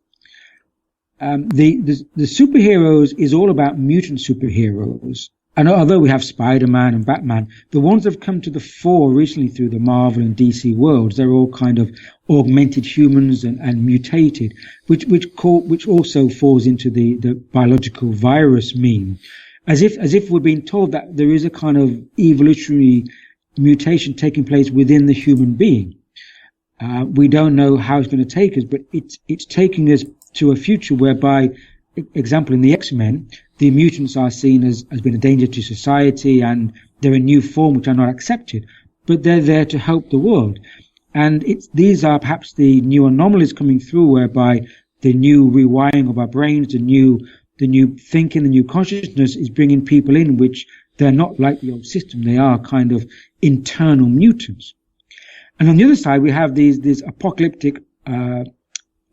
the superheroes is all about mutant superheroes. And although we have Spider-Man and Batman, the ones that have come to the fore recently through the Marvel and DC worlds, they're all kind of augmented humans and mutated, which also falls into the biological virus meme. As if we're being told that there is a kind of evolutionary mutation taking place within the human being. We don't know how it's going to take us, but it's taking us to a future whereby, example, in the X-Men, the mutants are seen as being a danger to society, and they're a new form which are not accepted, but they're there to help the world. And these are perhaps the new anomalies coming through, whereby the new rewiring of our brains, the new thinking, the new consciousness is bringing people in, which they're not like the old system. They are kind of internal mutants. And on the other side, we have these apocalyptic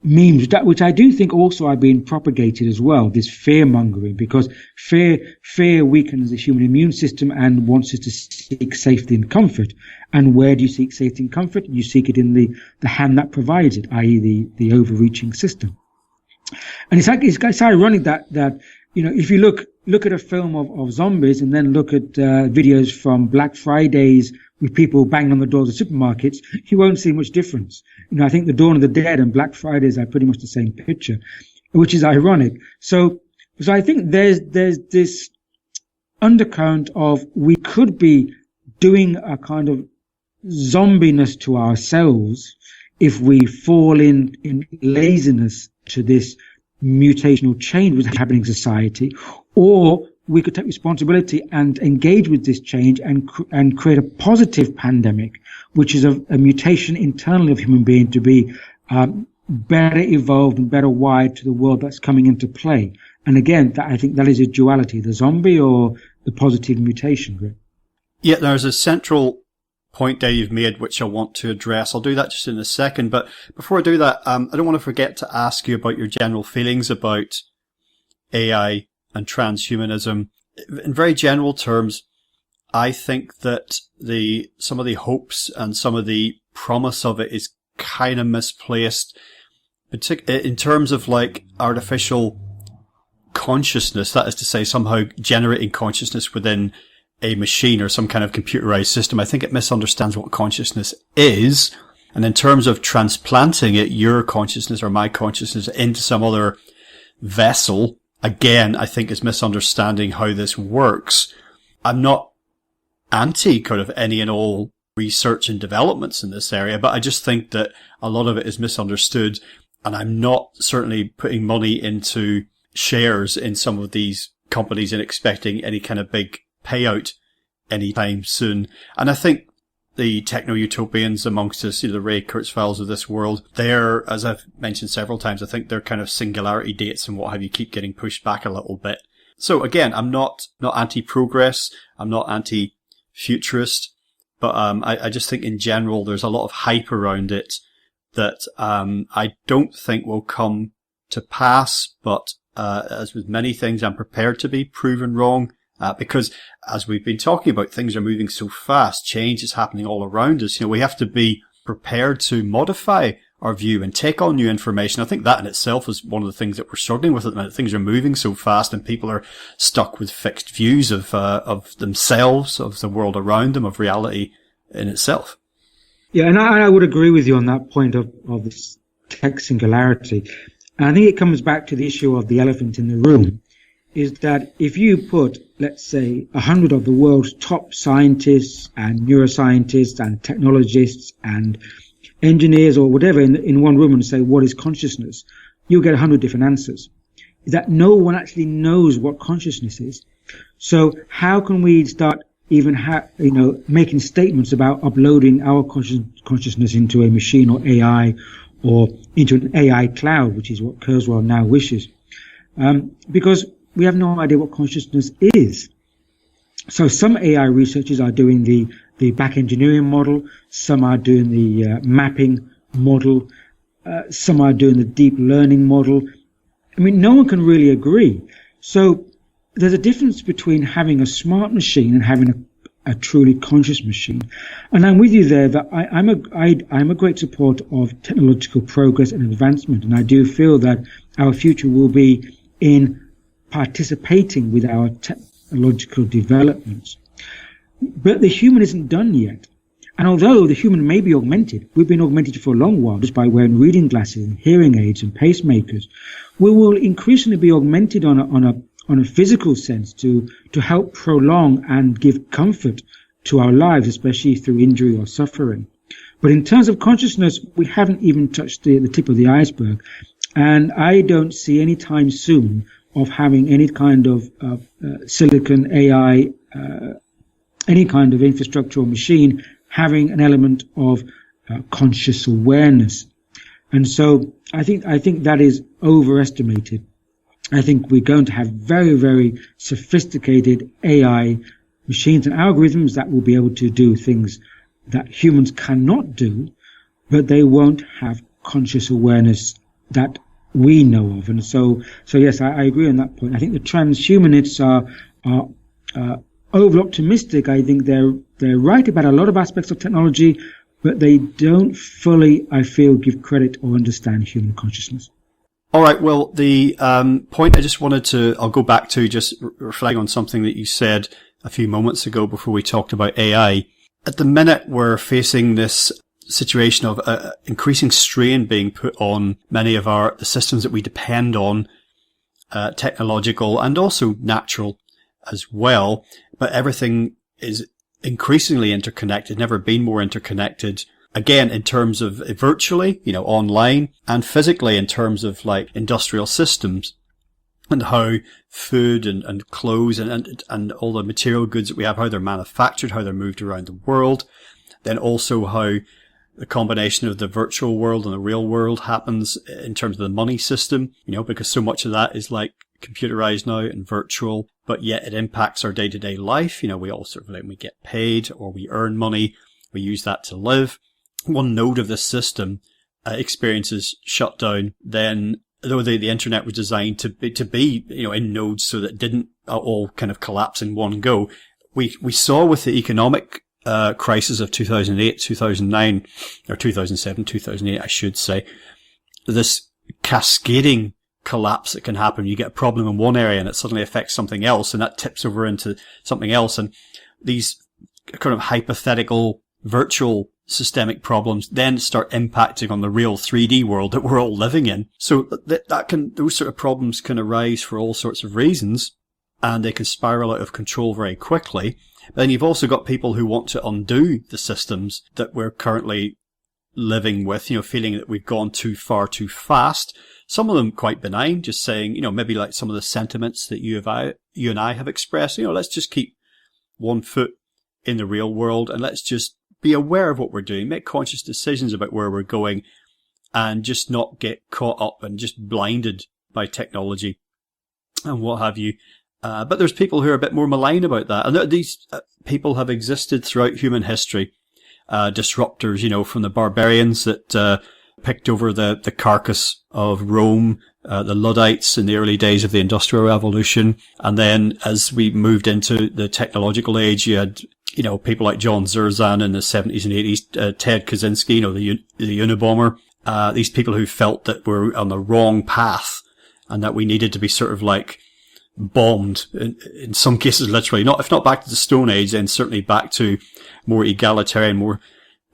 memes, which I do think also are being propagated as well, this fear mongering, because fear weakens the human immune system and wants us to seek safety and comfort. And where do you seek safety and comfort? You seek it in the hand that provides it, i.e. the overreaching system. And it's ironic that if you look at a film of zombies and then look at videos from Black Fridays with people banging on the doors of supermarkets, you won't see much difference. I think the Dawn of the Dead and Black Fridays are pretty much the same picture, which is ironic. So I think there's this undercurrent of we could be doing a kind of zombiness to ourselves if we fall in laziness to this mutational change which is happening in society, or we could take responsibility and engage with this change and create a positive pandemic, which is a mutation internally of human being to be better evolved and better wired to the world that's coming into play. And again, I think that is a duality, the zombie or the positive mutation. Yeah, there's a central point there you've made which I want to address. I'll do that just in a second, but before I do that, I don't want to forget to ask you about your general feelings about AI and transhumanism. In very general terms, I think that some of the hopes and some of the promise of it is kind of misplaced, in terms of like artificial consciousness, that is to say somehow generating consciousness within a machine or some kind of computerized system. I think it misunderstands what consciousness is. And in terms of transplanting it, your consciousness or my consciousness into some other vessel, again, I think is misunderstanding how this works. I'm not anti kind of any and all research and developments in this area, but I just think that a lot of it is misunderstood. And I'm not certainly putting money into shares in some of these companies and expecting any kind of big payout anytime soon. And I think the techno-utopians amongst us, the Ray Kurzweils of this world, they're, as I've mentioned several times, I think their kind of singularity dates and what have you keep getting pushed back a little bit. So again, I'm not anti-progress. I'm not anti-futurist, but I just think in general there's a lot of hype around it that I don't think will come to pass. But as with many things, I'm prepared to be proven wrong. Because as we've been talking about, things are moving so fast. Change is happening all around us. We have to be prepared to modify our view and take on new information. I think that in itself is one of the things that we're struggling with at the minute. Things are moving so fast and people are stuck with fixed views of themselves, of the world around them, of reality in itself. Yeah, and I would agree with you on that point of this tech singularity. And I think it comes back to the issue of the elephant in the room, is that if you put, let's say, 100 of the world's top scientists and neuroscientists and technologists and engineers or whatever in one room and say, what is consciousness? You'll get 100 different answers. Is that no one actually knows what consciousness is. So how can we start even making statements about uploading our consciousness into a machine or AI or into an AI cloud, which is what Kurzweil now wishes? Because we have no idea what consciousness is. So some AI researchers are doing the back engineering model, some are doing the mapping model, some are doing the deep learning model. I mean, no one can really agree. So there's a difference between having a smart machine and having a truly conscious machine. And I'm with you there that I'm a great supporter of technological progress and advancement. And I do feel that our future will be in participating with our technological developments. But the human isn't done yet. And although the human may be augmented, we've been augmented for a long while just by wearing reading glasses and hearing aids and pacemakers, we will increasingly be augmented on a physical sense to help prolong and give comfort to our lives, especially through injury or suffering. But in terms of consciousness, we haven't even touched the tip of the iceberg. And I don't see any time soon of having any kind of silicon AI, any kind of infrastructure or machine having an element of conscious awareness. And so I think that is overestimated. I think we're going to have very, very sophisticated AI machines and algorithms that will be able to do things that humans cannot do, but they won't have conscious awareness that we know of. And so yes, I agree on that point. I think the transhumanists are over optimistic. I think they're right about a lot of aspects of technology, but they don't fully, I feel, give credit or understand human consciousness. All right. Well, the point I just wanted to, I'll go back to just reflecting on something that you said a few moments ago before we talked about AI. At the minute, we're facing this situation of increasing strain being put on many of the systems that we depend on, technological and also natural as well. But everything is increasingly interconnected, never been more interconnected. Again, in terms of virtually, online, and physically in terms of like industrial systems and how food and clothes and all the material goods that we have, how they're manufactured, how they're moved around the world. Then also how the combination of the virtual world and the real world happens in terms of the money system, because so much of that is like computerized now and virtual, but yet it impacts our day-to-day life. We all sort of we get paid or we earn money. We use that to live. One node of this system experiences shutdown. Then, though the internet was designed to be, in nodes so that it didn't all kind of collapse in one go. We saw with the economic crisis of 2008, 2009, or 2007, 2008, I should say, this cascading collapse that can happen. You get a problem in one area and it suddenly affects something else and that tips over into something else. And these kind of hypothetical virtual systemic problems then start impacting on the real 3D world that we're all living in. So those sort of problems can arise for all sorts of reasons, and they can spiral out of control very quickly. Then you've also got people who want to undo the systems that we're currently living with, feeling that we've gone too far too fast. Some of them quite benign, just saying, maybe like some of the sentiments that you and I have expressed, let's just keep one foot in the real world and let's just be aware of what we're doing, make conscious decisions about where we're going, and just not get caught up and just blinded by technology and what have you. But there's people who are a bit more malign about that. And these people have existed throughout human history. Disruptors, from the barbarians that picked over the carcass of Rome, the Luddites in the early days of the Industrial Revolution. And then as we moved into the technological age, you had, people like John Zerzan in the 70s and 80s, Ted Kaczynski, the Unabomber. These people who felt that we're on the wrong path and that we needed to be sort of like bombed, in some cases literally, if not back to the Stone Age, then certainly back to more egalitarian, more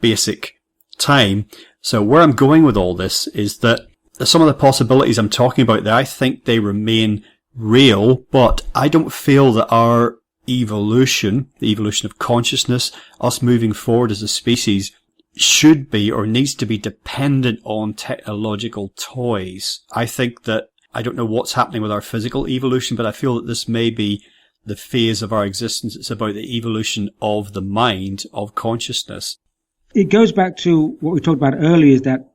basic time. So where I'm going with all this is that some of the possibilities I'm talking about there, I think they remain real, but I don't feel that our evolution, the evolution of consciousness, us moving forward as a species, should be or needs to be dependent on technological toys. I think that I don't know what's happening with our physical evolution, but I feel that this may be the phase of our existence. It's about the evolution of the mind, of consciousness. It goes back to what we talked about earlier, is that,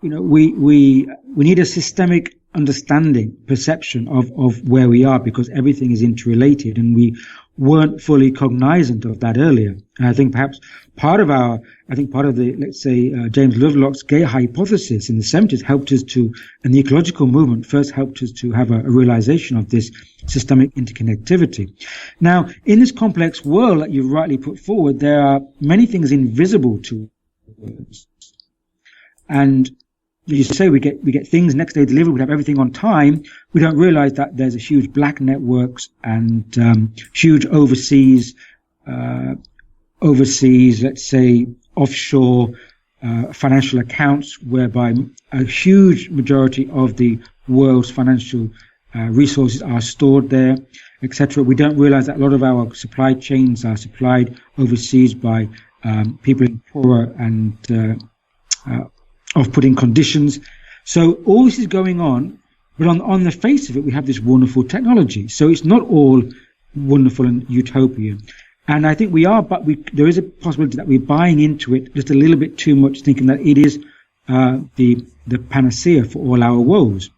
we need a systemic understanding, perception of where we are, because everything is interrelated, and we weren't fully cognizant of that earlier. And I think perhaps part of the, let's say, James Lovelock's gay hypothesis in the 70s helped us to, and the ecological movement first helped us to have a realization of this systemic interconnectivity. Now, in this complex world that you've rightly put forward, there are many things invisible to us. And you say we get things next day delivered, we have everything on time. We don't realize that there's a huge black networks and huge overseas, let's say, offshore financial accounts, whereby a huge majority of the world's financial resources are stored there, etc. We don't realize that a lot of our supply chains are supplied overseas by people in poorer and off-putting conditions. So all this is going on, but on the face of it, we have this wonderful technology. So it's not all wonderful and utopian. And I think we are, but there is a possibility that we're buying into it just a little bit too much, thinking that it is the panacea for all our woes.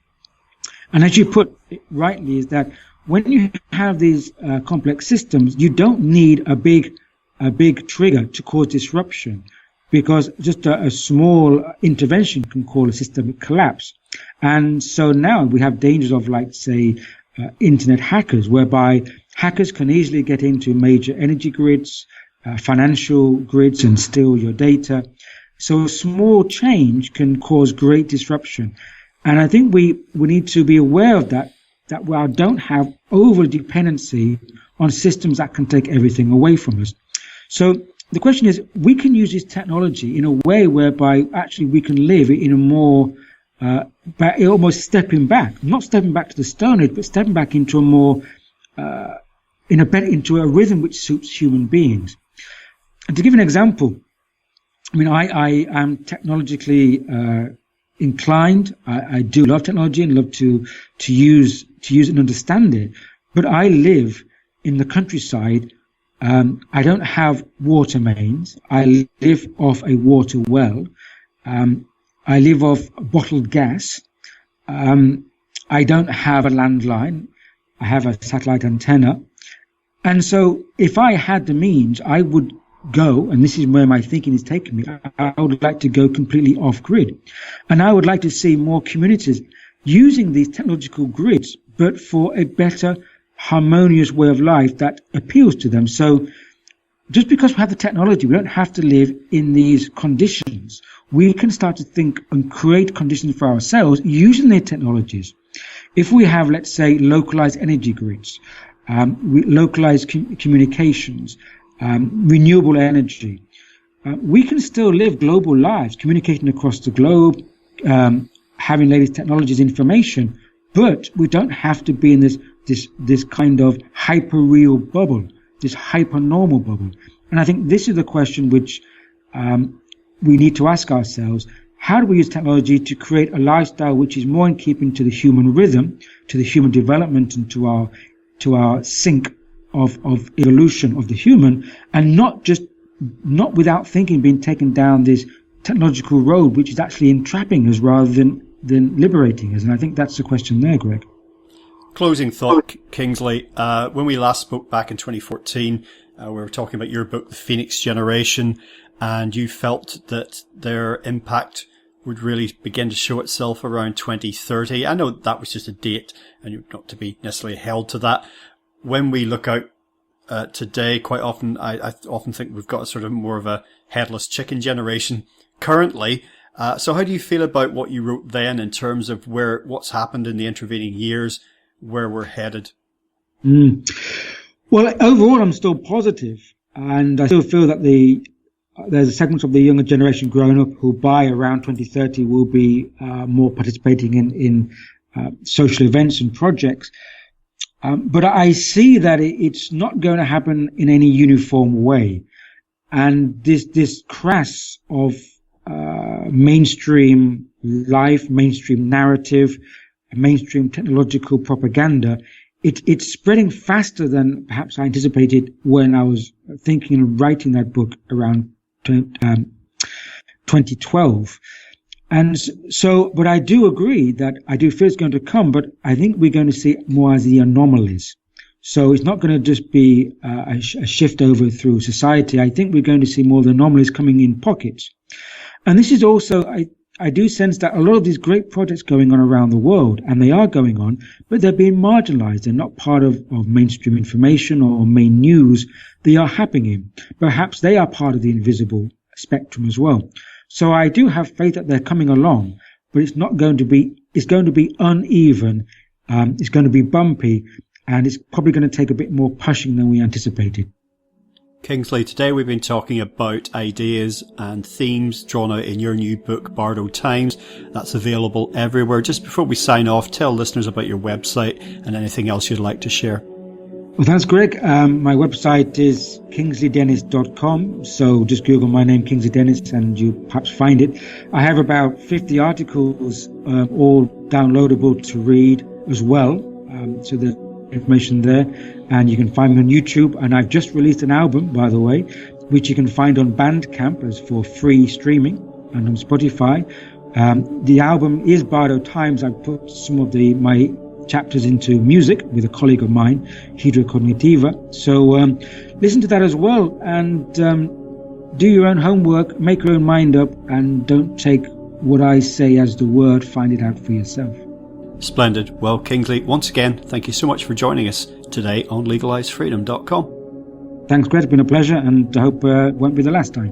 And as you put it rightly, is that when you have these complex systems, you don't need a big trigger to cause disruption, because just a small intervention can cause a systemic collapse. And so now we have dangers of, like, say, internet hackers, whereby hackers can easily get into major energy grids, financial grids, and steal your data. So a small change can cause great disruption. And I think we need to be aware of that we don't have over dependency on systems that can take everything away from us. So the question is, we can use this technology in a way whereby actually we can live in a more, almost stepping back, not stepping back to the Stone Age, but stepping back into a more, into a rhythm which suits human beings. And to give an example, I mean, I am technologically inclined. I do love technology and love to use it and understand it. But I live in the countryside. I don't have water mains. I live off a water well. I live off bottled gas. I don't have a landline. I have a satellite antenna. And so if I had the means, I would go, and this is where my thinking is taking me, I would like to go completely off grid. And I would like to see more communities using these technological grids, but for a better, harmonious way of life that appeals to them. So just because we have the technology, we don't have to live in these conditions. We can start to think and create conditions for ourselves using their technologies. If we have, let's say, localized energy grids, localized communications, renewable energy. We can still live global lives, communicating across the globe, having latest technologies, information, but we don't have to be in this kind of hyper-real bubble, this hyper-normal bubble. And I think this is the question which we need to ask ourselves. How do we use technology to create a lifestyle which is more in keeping to the human rhythm, to the human development, and to our sync of evolution of the human, and not without thinking being taken down this technological road which is actually entrapping us rather than liberating us? And I think that's the question there, Greg. Closing thought, Kingsley. When we last spoke back in 2014, we were talking about your book, The Phoenix Generation, and you felt that their impact would really begin to show itself around 2030. I know that was just a date, and you're not to be necessarily held to that. When we look out today, quite often, I often think we've got a sort of more of a headless chicken generation currently. So how do you feel about what you wrote then in terms of what's happened in the intervening years, where we're headed? Well, overall, I'm still positive, and I still feel that there's a segment of the younger generation growing up who by around 2030 will be more participating in social events and projects. But I see that it's not going to happen in any uniform way. And this crash of mainstream life, mainstream narrative, mainstream technological propaganda, it's spreading faster than perhaps I anticipated when I was thinking and writing that book around 2012. And so, but I do agree that I do feel it's going to come, but I think we're going to see it more as the anomalies. So it's not going to just be a shift over through society. I think we're going to see more of the anomalies coming in pockets. And this is also, I do sense that a lot of these great projects going on around the world, and they are going on, but they're being marginalized. They're not part of mainstream information or main news. They are happening. Perhaps they are part of the invisible spectrum as well. So I do have faith that they're coming along, but it's going to be uneven. It's going to be bumpy, and it's probably going to take a bit more pushing than we anticipated. Kingsley, today we've been talking about ideas and themes drawn out in your new book, Bardo Times. That's available everywhere. Just before we sign off, tell listeners about your website and anything else you'd like to share. Well, thanks, Greg. My website is kingsleyddennis.com. So just Google my name, Kingsley Dennis, and you perhaps find it. I have about 50 articles, all downloadable to read as well. So there's information there, and you can find me on YouTube. And I've just released an album, by the way, which you can find on Bandcamp as for free streaming, and on Spotify. The album is Bardo Times. I've put some of my chapters into music with a colleague of mine, Hydra Cognitiva. So listen to that as well, and do your own homework, make your own mind up, and don't take what I say as the word. Find it out for yourself. Splendid. Well, Kingsley, once again, thank you so much for joining us today on legalizefreedom.com. Thanks, Greg. It's been a pleasure, and I hope it won't be the last time.